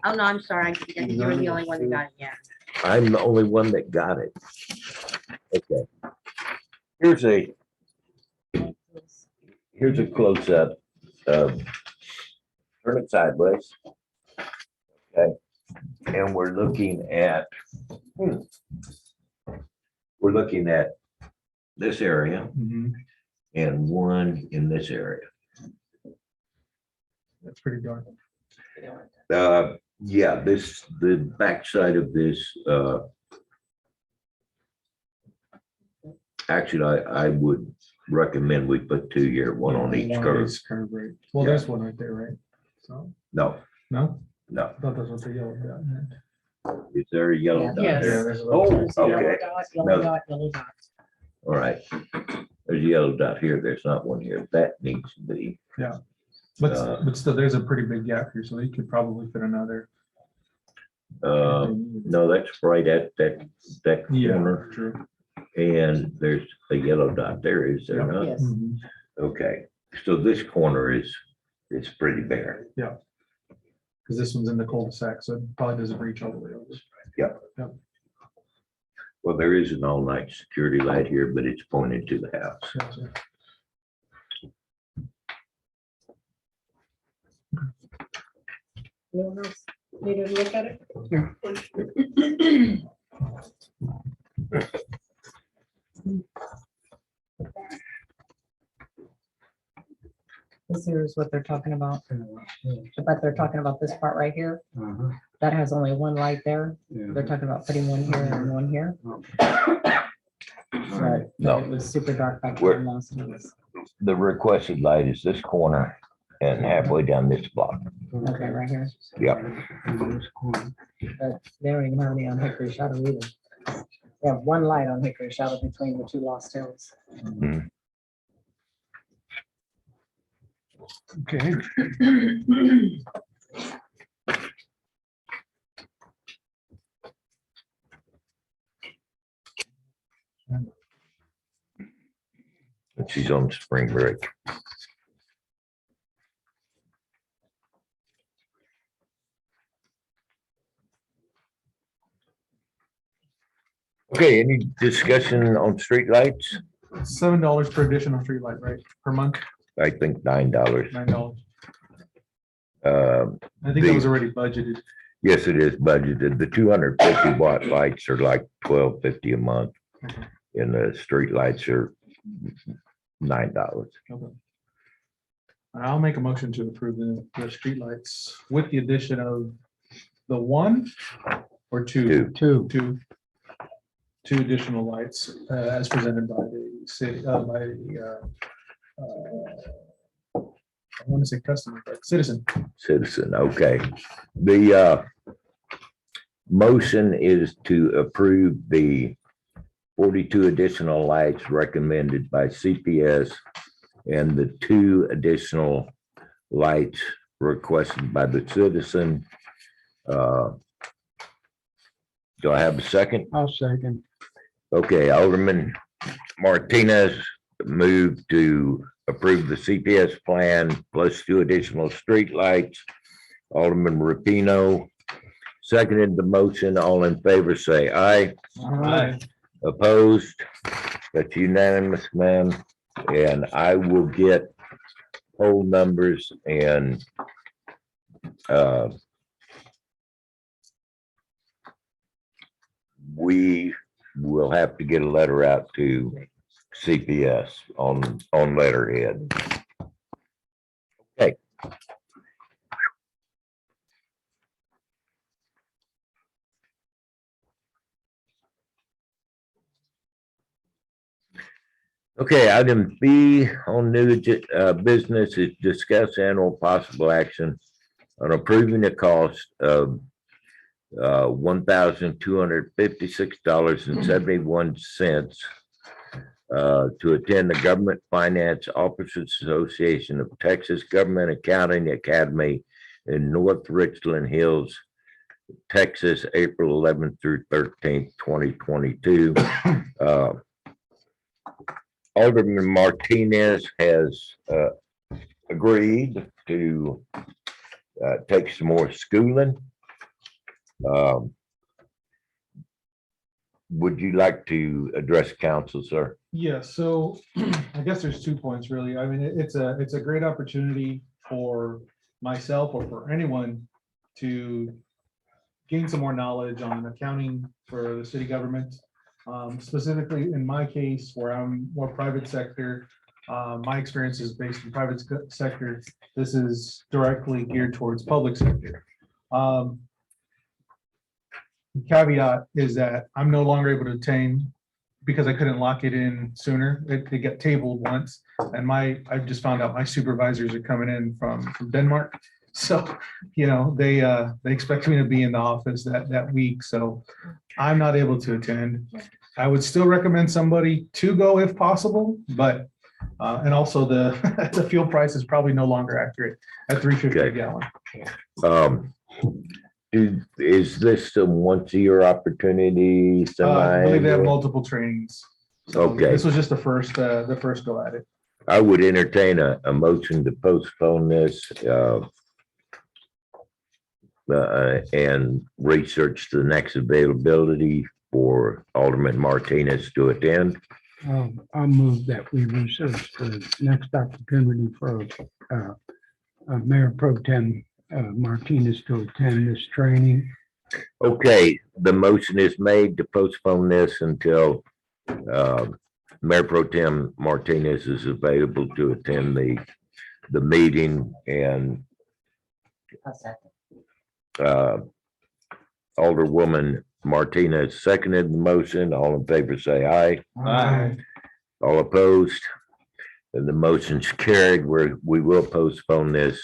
Oh, no, I'm sorry. You were the only one that got it, yeah. I'm the only one that got it. Okay. Here's a close-up of, turn it sideways. Okay, and we're looking at this area and one in this area. That's pretty dark. Yeah, the backside of this, actually, I would recommend we put 2 here, one on each curve. Curve, right. Well, Yeah. there's one right there, right? So, No, no, no. I thought that's what the yellow dot meant. Is there a yellow dot Yes. there? there's a Oh, little- okay. Yellow No. dot, yellow dot. All right. There's a yellow dot here. There's not one here. That needs to be. But still, there's a pretty big gap here, so you could probably fit another. No, that's right at that Yeah, corner. true. And there's a yellow dot there, is there not? Yes. Okay, so this corner is pretty bare. Because this one's in the cul-de-sac, so it probably doesn't reach all the way over. Well, there is an all-night security light here, but it's pointed to the house. Gotcha. Anyone else need to look at it? This here is what they're talking about, but they're talking about this part right here. Uh-huh, That has only one light there. yeah. They're talking about putting one here and one here. But No. it was super dark back Where- then last time. The requested light is this corner and halfway down this block. Okay, right here. Yep. In this corner. But they don't even have any on Hickory Shadow either. They have one light on Hickory Shadow between the two Lost Hills. Okay. She's on spring break. Okay, any discussion on streetlights? $7 per additional street light, right, per month, I think $9. $9. Um, I think that was already budgeted. Yes, it is budgeted. The 250-watt lights are like $12.50 a month. And the street lights are $9. Okay. I'll make a motion to approve the street lights with the addition of the one or two. Two additional lights as presented by the city, by the, I want to say customer, but citizen. Citizen, okay. The motion is to approve the 42 additional lights recommended by CPS and the 2 additional lights requested by the citizen. Do I have a second? I'll second. Okay, Alderman Martinez moved to approve the CPS plan plus 2 additional streetlights. Alderman Rapino seconded the motion. All in favor, say aye. Aye. Opposed? That's unanimous, ma'am. And I will get whole numbers and we will have to get a letter out to CPS on letterhead. Okay. Okay, item B on new business is discuss annual possible action on approving the cost of $1,256.71 to attend the Government Finance Officers Association of Texas Government Accounting Academy in North Richland Hills, Texas, April 11th through 13th, 2022. Alderman Martinez has agreed to take some more schooling. Would you like to address council, sir? Yeah, so I guess there's 2 points really. I mean, it's a great opportunity for myself or for anyone to gain some more knowledge on accounting for the city government. Specifically in my case, where I'm more private sector, my experience is based in private sector. This is directly geared towards public sector. The caveat is that I'm no longer able to obtain because I couldn't lock it in sooner. It got tabled once, and I just found out my supervisors are coming in from Denmark. So, you know, they expect me to be in the office that week, so I'm not able to attend. I would still recommend somebody to go if possible, but and also the the fuel price is probably no longer accurate at $3.50 a gallon. Is this a once-a-year opportunity? I believe they have Semi? multiple trainings. So Okay. this was just the first go at it. I would entertain a motion to postpone this, and research the next availability for Alderman Martinez to attend. I'll move that we research the next opportunity for Mayor Pro Tem Martinez to attend this training. Okay, the motion is made to postpone this until Mayor Pro Tem Martinez is available to attend the meeting, and A second. Alderwoman Martinez seconded the motion. All in favor, say aye. Aye. All opposed? And the motion's carried. We will postpone this.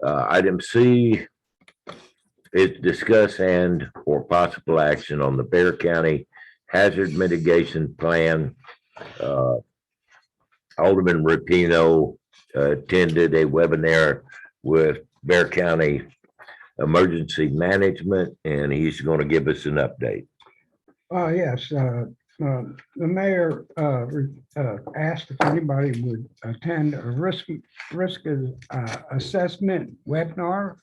Item C is discuss and or possible action on the Bear County Hazard Mitigation Plan. Alderman Rapino attended a webinar with Bear County Emergency Management, and he's going to give us an update. Yes, the mayor asked if anybody would attend a risk assessment webinar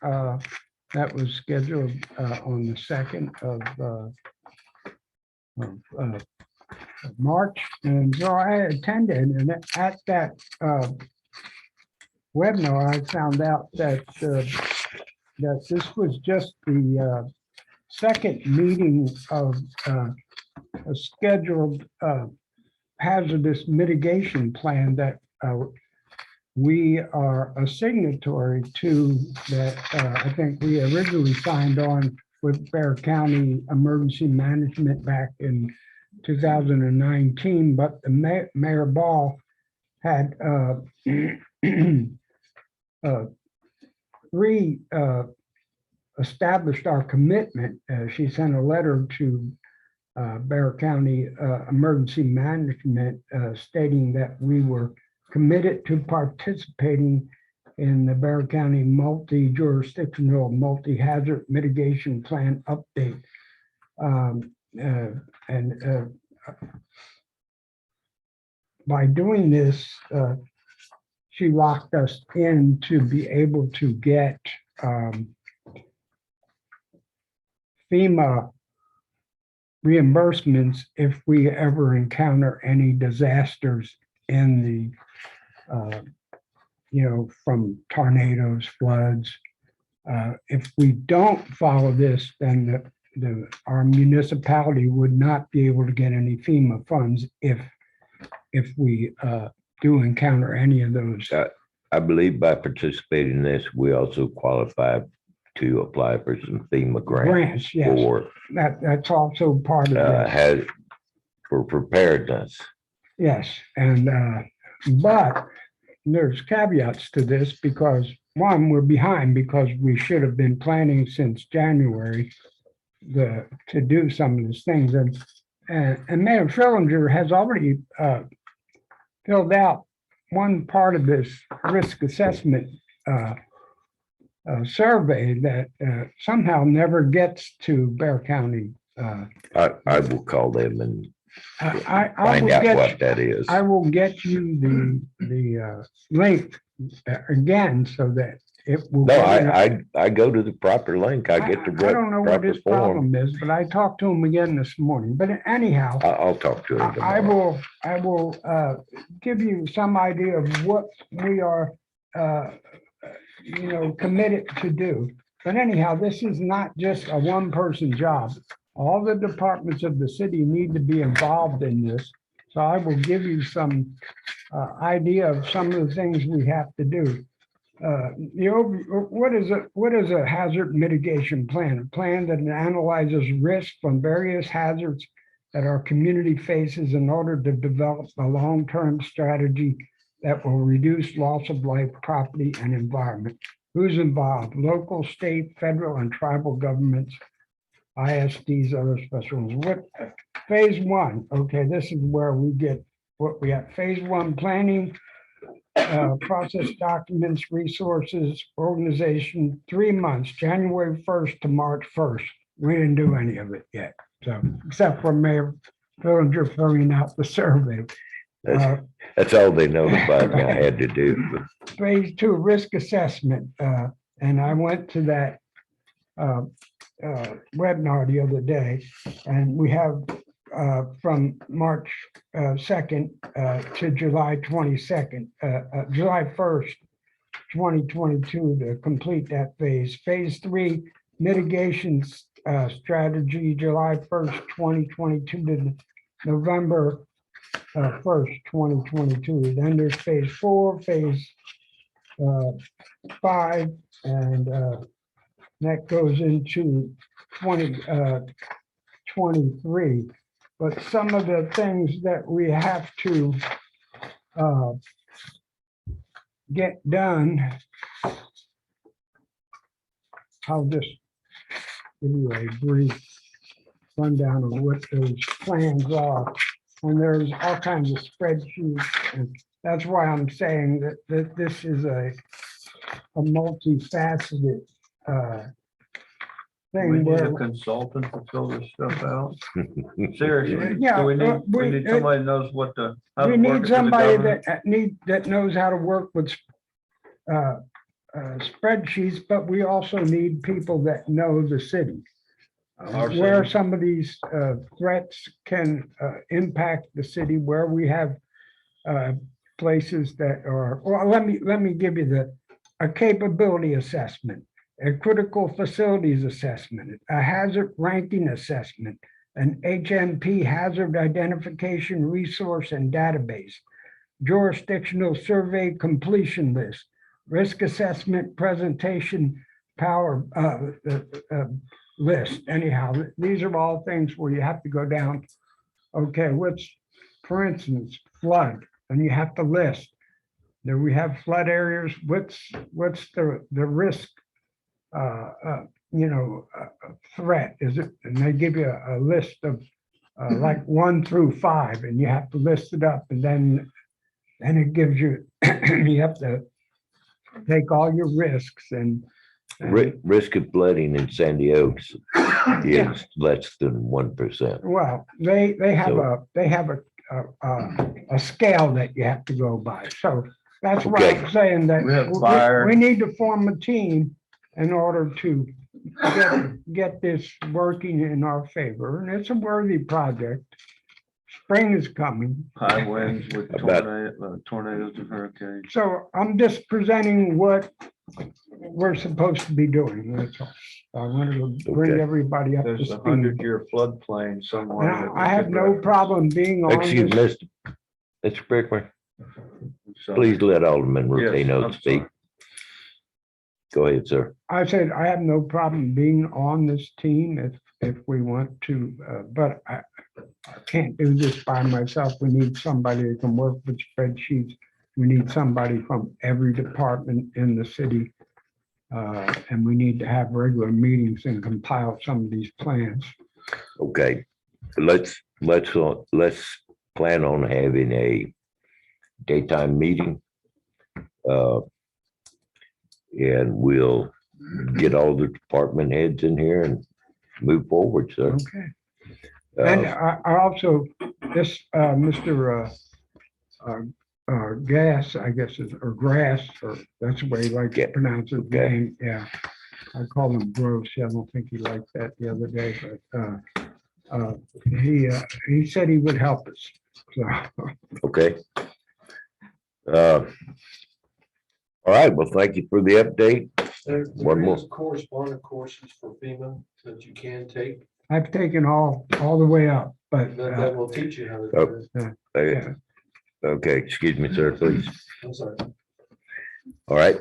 that was scheduled on the 2nd of March. And so I attended, and at that webinar, I found out that that this was just the second meeting of a scheduled hazardous mitigation plan that we are a signatory to, that I think we originally signed on with Bear County Emergency Management back in 2019, but the Mayor Ball had established our commitment. She sent a letter to Bear County Emergency Management stating that we were committed to participating in the Bear County multi-jurisdictional multi-hazard mitigation plan update. By doing this, she locked us in to be able to get FEMA reimbursements if we ever encounter any disasters in the, from tornadoes, floods. If we don't follow this, then our municipality would not be able to get any FEMA funds if we do encounter any of those. I believe by participating in this, we also qualify to apply for some FEMA grants Yes, for that's also part of this. for preparedness. Yes, and but there's caveats to this, because one, we're behind because we should have been planning since January to do some of these things, and Mayor Fillinger has already filled out one part of this risk assessment survey that somehow never gets to Bear County. I will call them and I find will out get what that is. I will get you the link again so that it will. No, get I go to the proper link. I get the I don't know what proper his form. problem is, but I talked to him again this morning. But anyhow, I'll talk to him I tomorrow. will give you some idea of what we are committed to do. But anyhow, this is not just a one-person job. All the departments of the city need to be involved in this. So I will give you some idea of some of the things we have to do. What is a hazard mitigation plan? A plan that analyzes risk from various hazards that our community faces in order to develop a long-term strategy that will reduce loss of life, property, and environment. Who's involved? Local, state, federal, and tribal governments, ISDs, other specials. What phase one? Okay, this is where we get what we have. Phase one planning, process documents, resources, organization, 3 months, January 1st to March 1st. We didn't do any of it yet. So except for Mayor Dillinger filling out the survey. That's, that's all they notified me I had to do. Phase two risk assessment, and I went to that webinar the other day, and we have from March 2nd to July 22nd, July 1st, 2022 to complete that phase. Phase three mitigation strategy, July 1st, 2022 to November 1st, 2022. Then there's phase four, phase 5, and that goes into 2023. But some of the things that we have to get done, I'll just give you a brief rundown of what those plans are. And there's all kinds of spreadsheets, and that's why I'm saying that this is a multifaceted We thing need where. a consultant to fill this stuff out. Seriously, Yeah, do we we need somebody who knows what the. how to We work it need for the somebody government? that knows how to work with spreadsheets, but we also need people that know the city. Our Where city. some of these threats can impact the city, where we have places that are, well, let me give you a capability assessment, a critical facilities assessment, a hazard ranking assessment, an HMP hazard identification resource and database, jurisdictional survey completion list, risk assessment presentation power list. Anyhow, these are all things where you have to go down. Okay, which, for instance, flood, and you have to list. Do we have flood areas? What's the risk? Threat is it? And they give you a list of like 1 through 5, and you have to list it up, and then it gives you you have to take all your risks and. Risk of flooding in Sandy Oaks Yeah. is less than 1%. Well, they have a scale that you have to go by. So that's why Okay. I'm saying that We have fire. we need to form a team in order to get this working in our favor. And it's a worthy project. Spring is coming. High winds with About- tornadoes and hurricanes. So I'm just presenting what we're supposed to be doing. That's all. I wanted to bring Okay. everybody up to There's a speed. 100-year floodplain somewhere. that Now, we I have could no reference. problem being on Excuse me, this. Mr. Brickman, So, please let Alderman yes, Rutino I'm speak. sorry. Go ahead, sir. I said, I have no problem being on this team if we want to, but I can't do this by myself. We need somebody that can work with spreadsheets. We need somebody from every department in the city. And we need to have regular meetings and compile some of these plans. Okay, let's plan on having a daytime meeting. And we'll get all the department heads in here and move forward, sir. Okay. And I also, this, Mr. Gas, I guess, or Grass, or that's the way he likes to pronounce his Okay. name, yeah. I call him Gross, I don't think he liked that the other day, but he said he would help us, so. Okay. All right, well, thank you for the update. One more. Correspondent courses for FEMA that you can take, I've taken all the way up, but that will teach you how to Oh. do it. yeah. Okay, excuse me, sir, please. I'm sorry. All right.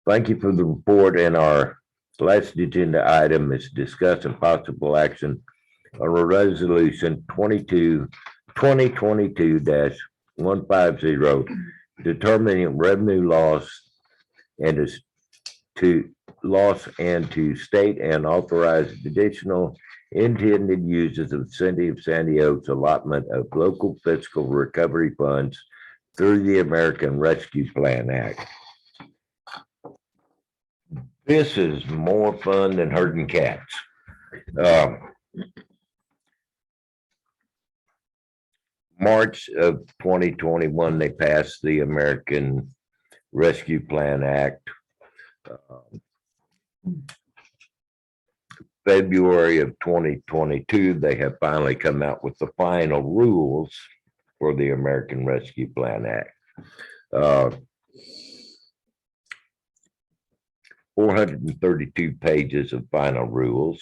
Thank you for the report, and our last agenda item is discuss and possible action on a resolution 2022-150, determining revenue loss and to state and authorize additional intended uses of the city of Sandy Oaks allotment of local fiscal recovery funds through the American Rescue Plan Act. This is more fun than herding cats. March of 2021, they passed the American Rescue Plan Act. February of 2022, they have finally come out with the final rules for the American Rescue Plan Act. 432 pages of final rules,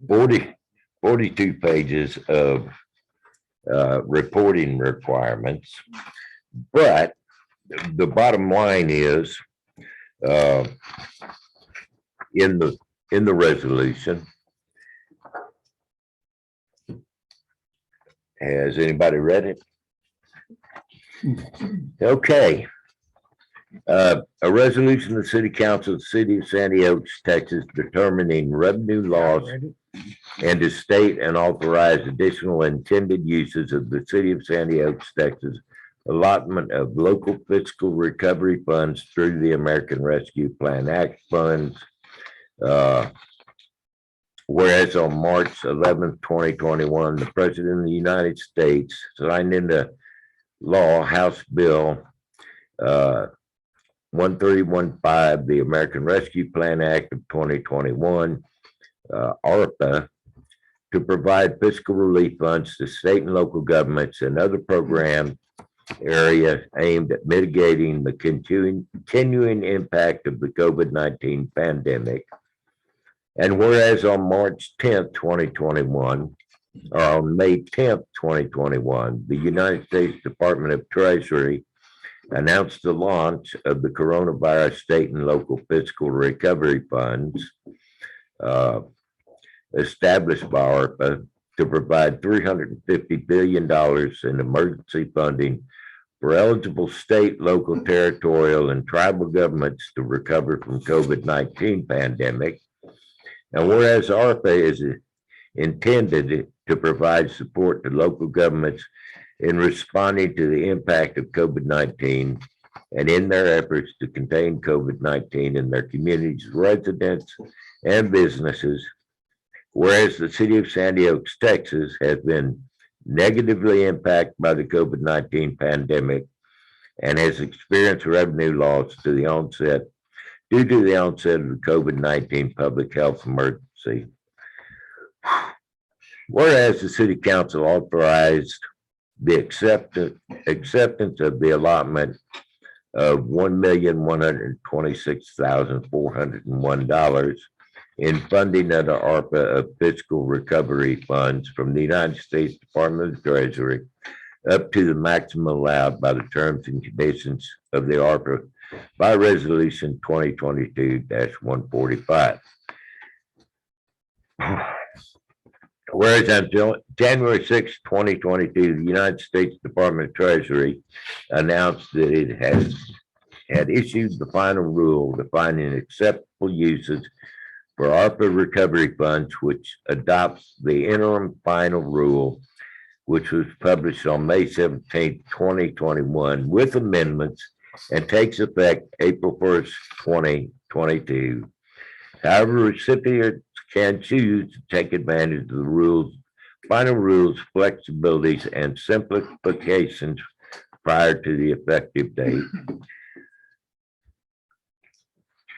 42 pages of reporting requirements. But the bottom line is, in the resolution, has anybody read it? Okay. A resolution of the City Council of the City of Sandy Oaks, Texas, determining revenue laws and to state and authorize additional intended uses of the City of Sandy Oaks, Texas, allotment of local fiscal recovery funds through the American Rescue Plan Act funds. Whereas on March 11th, 2021, the President of the United States signed into law House Bill 1315, the American Rescue Plan Act of 2021, ARPA, to provide fiscal relief funds to state and local governments and other program areas aimed at mitigating the continuing impact of the COVID-19 pandemic. And whereas on March 10th, 2021, or on May 10th, 2021, the United States Department of Treasury announced the launch of the Coronavirus State and Local Fiscal Recovery Funds, established by ARPA to provide $350 billion in emergency funding for eligible state, local, territorial, and tribal governments to recover from COVID-19 pandemic. And whereas ARPA is intended to provide support to local governments in responding to the impact of COVID-19 and in their efforts to contain COVID-19 in their communities, residents, and businesses. Whereas the City of Sandy Oaks, Texas, has been negatively impacted by the COVID-19 pandemic and has experienced revenue loss due to the onset of the COVID-19 public health emergency. Whereas the City Council authorized the acceptance of the allotment of $1,126,401 in funding under ARPA of fiscal recovery funds from the United States Department of Treasury up to the maximum allowed by the terms and conditions of the ARPA by Resolution 2022-145. Whereas on January 6, 2022, the United States Department of Treasury announced that it had issued the final rule defining acceptable uses for ARPA recovery funds, which adopts the interim final rule, which was published on May 17, 2021, with amendments and takes effect April 1st, 2022. However, recipients can choose to take advantage of the rules, final rules, flexibilities, and simplifications prior to the effective date.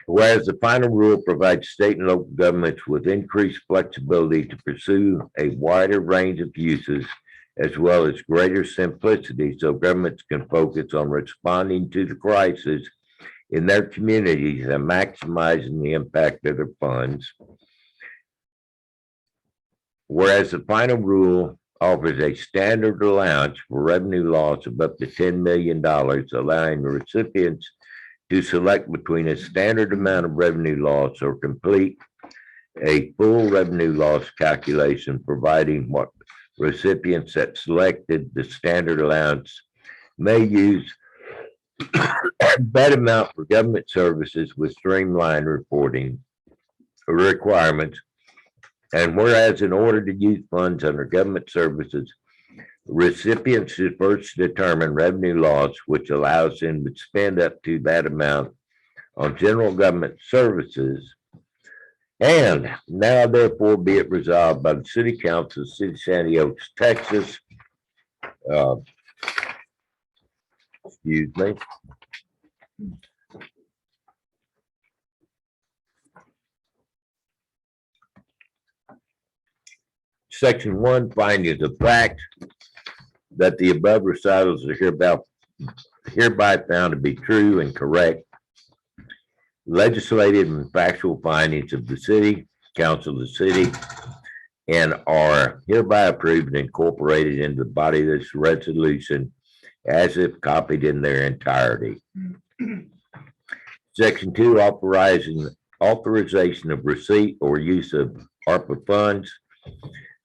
Whereas the final rule provides state and local governments with increased flexibility to pursue a wider range of uses, as well as greater simplicity, so governments can focus on responding to the crisis in their communities and maximizing the impact of their funds. Whereas the final rule offers a standard allowance for revenue loss of up to $10 million, allowing the recipients to select between a standard amount of revenue loss or complete a full revenue loss calculation, providing what recipients that selected the standard allowance may use that amount for government services with streamlined reporting requirements. And whereas in order to use funds under government services, recipients should first determine revenue loss, which allows them to spend up to that amount on general government services. And now therefore be it resolved by the City Council of the City of Sandy Oaks, Texas. Excuse me. Section 1, findings of fact that the above recitals are hereby found to be true and correct. Legislative and factual findings of the City Council of the city and are hereby approved and incorporated into the body of this resolution as if copied in their entirety. Section 2, authorization of receipt or use of ARPA funds.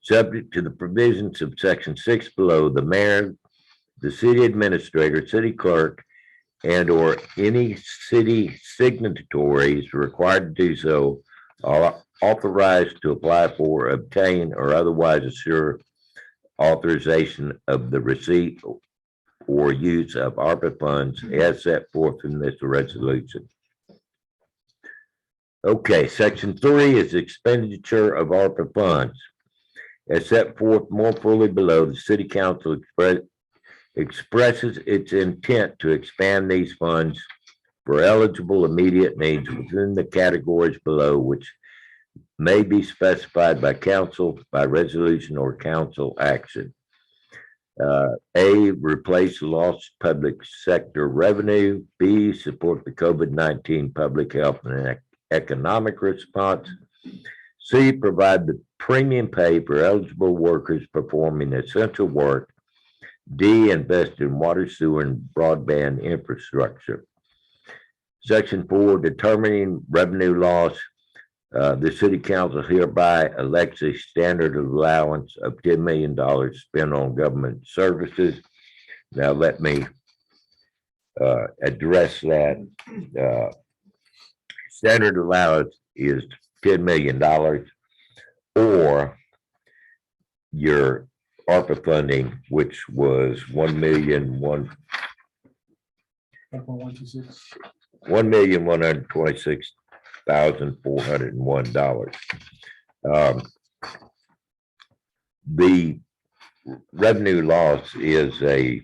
Subject to the provisions of Section 6 below, the mayor, the city administrator, city clerk, and or any city signatories required to do so are authorized to apply for, obtain, or otherwise assure authorization of the receipt or use of ARPA funds as set forth in this resolution. Okay, Section 3 is expenditure of ARPA funds. As set forth more fully below, the City Council expresses its intent to expand these funds for eligible immediate needs within the categories below, which may be specified by council, by resolution, or council action. A, replace lost public sector revenue. B, support the COVID-19 public health and economic response. C, provide the premium pay for eligible workers performing essential work. D, invest in water, sewer, and broadband infrastructure. Section 4, determining revenue loss. The City Council hereby elects a standard allowance of $10 million spent on government services. Now let me address that. Standard allowance is $10 million or your ARPA funding, which was $1,126,401. The revenue loss is a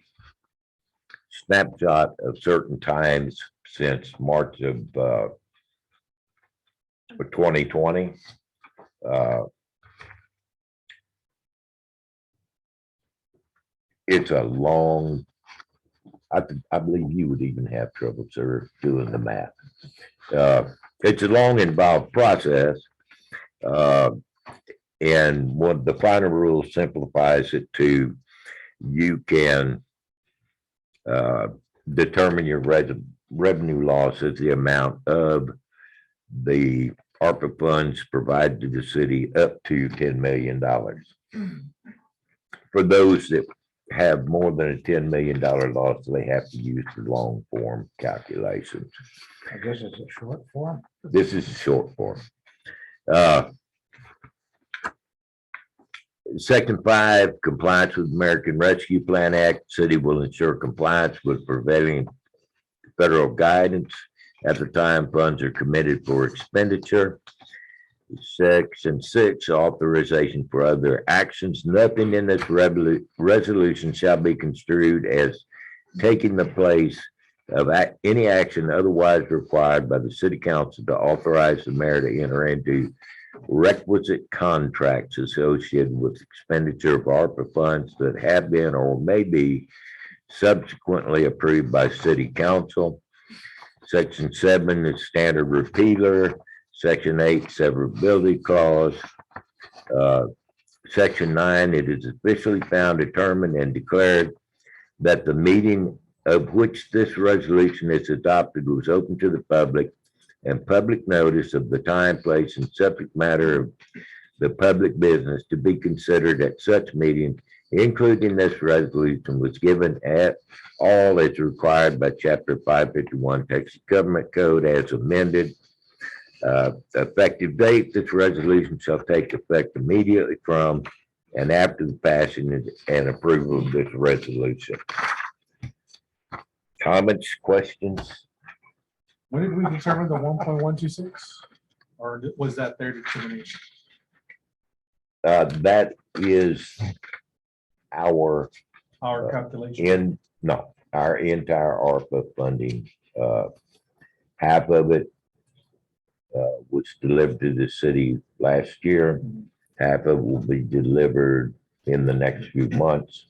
snapshot of certain times since March of 2020. It's a long, I believe you would even have trouble, sir, doing the math. It's a long, involved process. And what the final rule simplifies it to, you can determine your revenue loss as the amount of the ARPA funds provided to the city up to $10 million. For those that have more than a $10 million loss, they have to use the long form calculations. I guess it's a short form. This is a short form. Section 5, compliance with American Rescue Plan Act. City will ensure compliance with prevailing federal guidance at the time funds are committed for expenditure. Section 6, authorization for other actions. Nothing in this resolution shall be construed as taking the place of any action otherwise required by the City Council to authorize the mayor to enter into requisite contracts associated with expenditure of ARPA funds that have been or may be subsequently approved by City Council. Section 7 is standard repealer. Section 8, severability clause. Section 9, it is officially found, determined, and declared that the meeting of which this resolution is adopted was open to the public, and public notice of the time, place, and subject matter of the public business to be considered at such meeting, including this resolution, was given at all as required by Chapter 551 Texas Government Code as amended. Effective date, this resolution shall take effect immediately from and after the passing and approval of this resolution. Comments, questions? When did we determine the 1.126? or was that their determination? That is our Our calculation? our entire ARPA funding. Half of it was delivered to the city last year. Half of it will be delivered in the next few months.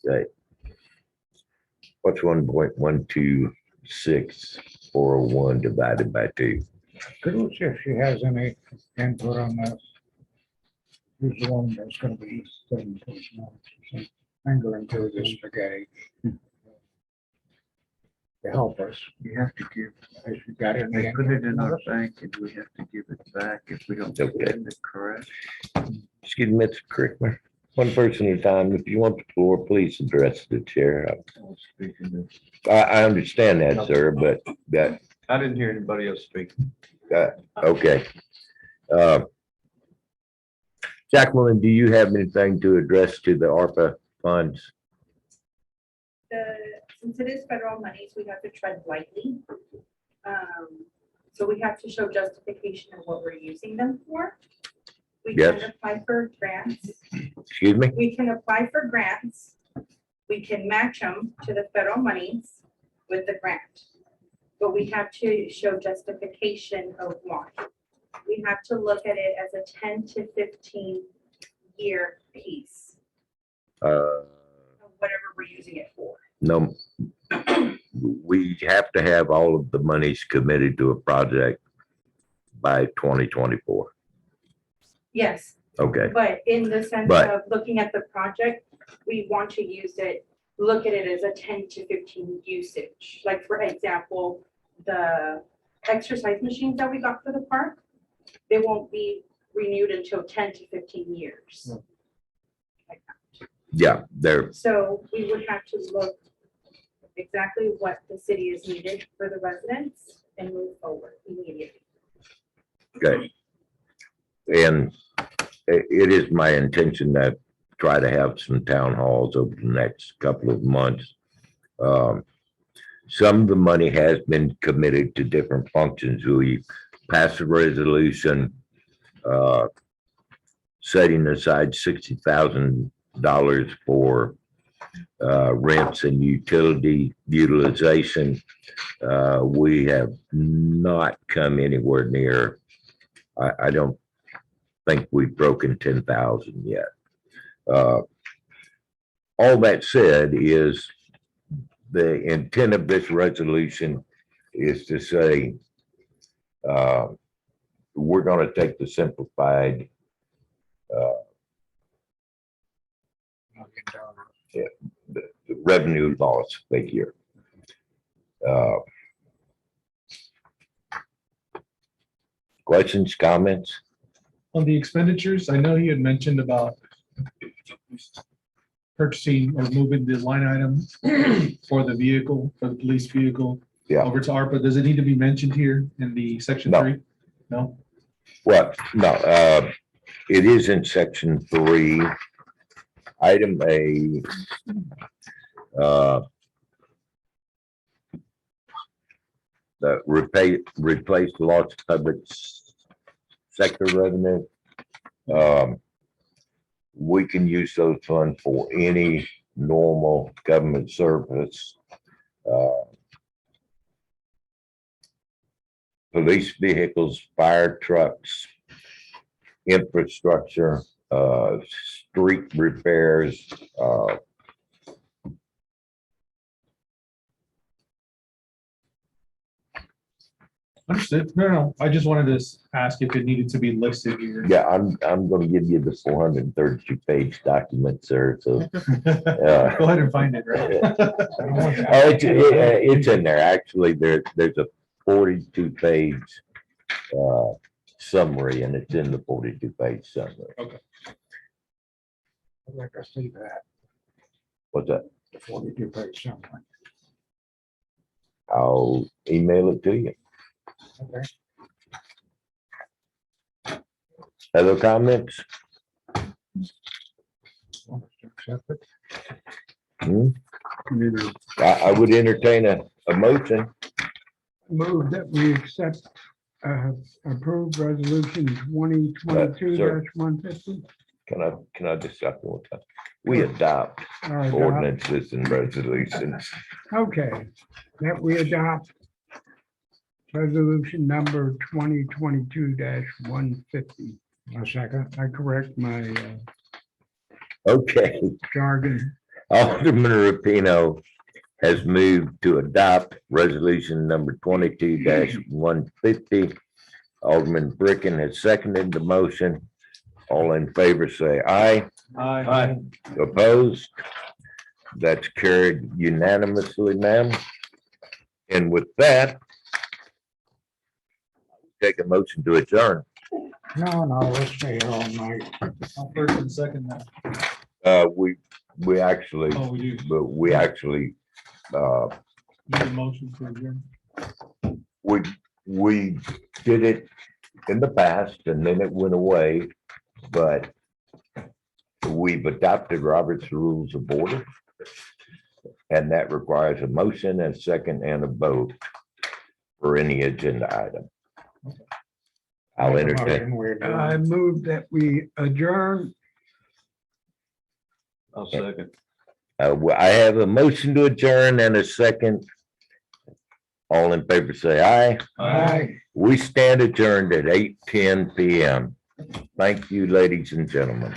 Okay. What's 1.126,401 divided by 2? Could see if she has any input on this. Who's the one that's gonna be fingering through this spaghetti? To help us. You have to give, Has she got any they put it in our input? bank and we have to give it back if we don't Okay. spend it correct. Excuse me, Mr. Crickmer. One person at a time. If you want the floor, please address the chair. Speaking of, I understand that, sir, but that, I didn't hear anybody else speak. okay. Jacqueline, do you have anything to address to the ARPA funds? Since it is federal monies, we have to tread lightly. So we have to show justification of what we're using them for. We can Yes. apply for grants. Excuse me? We can apply for grants. We can match them to the federal monies with the grant. But we have to show justification of why. We have to look at it as a 10 to 15 year piece of whatever we're using it for. No. We have to have all of the monies committed to a project by 2024. Yes, Okay, but in the sense But- of looking at the project, we want to use it, look at it as a 10 to 15 usage. Like for example, the exercise machines that we got for the park, they won't be renewed until 10 to 15 years. yeah, there, So we would have to look exactly what the city is needed for the residents and move forward immediately. okay. And it is my intention that try to have some town halls over the next couple of months. Some of the money has been committed to different functions. We passed a resolution setting aside $60,000 for rents and utility utilization. We have not come anywhere near, I don't think we've broken 10,000 yet. All that said is the intent of this resolution is to say, we're going to take the simplified the revenue loss figure. Questions, comments? On the expenditures, I know you had mentioned about purchasing or moving the line item for the vehicle, for the police vehicle. Yeah. Over to ARPA. Does it need to be mentioned here in the section No. 3? No? What? No, it is in section 3, item A. The replace lost public sector revenue. We can use those funds for any normal government service. Police vehicles, fire trucks, infrastructure, street repairs, Understood. No, I just wanted to ask if it needed to be listed here. yeah, I'm gonna give you the 432 page document, sir, so. Go ahead and find it, right? It's in there, actually, there's a 42 page summary, and it's in the 42 page summary. I'd like to see that, What's that? the 42 page summary. I'll email it to you. Okay. Other comments? Want us to accept it? I would entertain a motion. move that we accept, approve resolution 2022-150. Can I just stop one time? We adopt ordinances and resolutions. Okay, that we adopt resolution number 2022-150. A second. I correct my Okay, jargon. Alderman Rapino has moved to adopt resolution number 22-150. Alderman Bricken has seconded the motion. All in favor, say aye. Aye. Opposed? That's carried unanimously, ma'am. And with that, take a motion to adjourn. No, let's stay here all night. I'll first and second that. We actually, Oh, we do. but we actually, Need a motion to adjourn. we did it in the past and then it went away, but we've adopted Robert's Rules of Order. And that requires a motion and second and a vote for any agenda item. I'll entertain. I move that we adjourn. I'll second. I have a motion to adjourn and a second. All in favor, say aye. Aye. We stand adjourned at 8:10 PM. Thank you, ladies and gentlemen.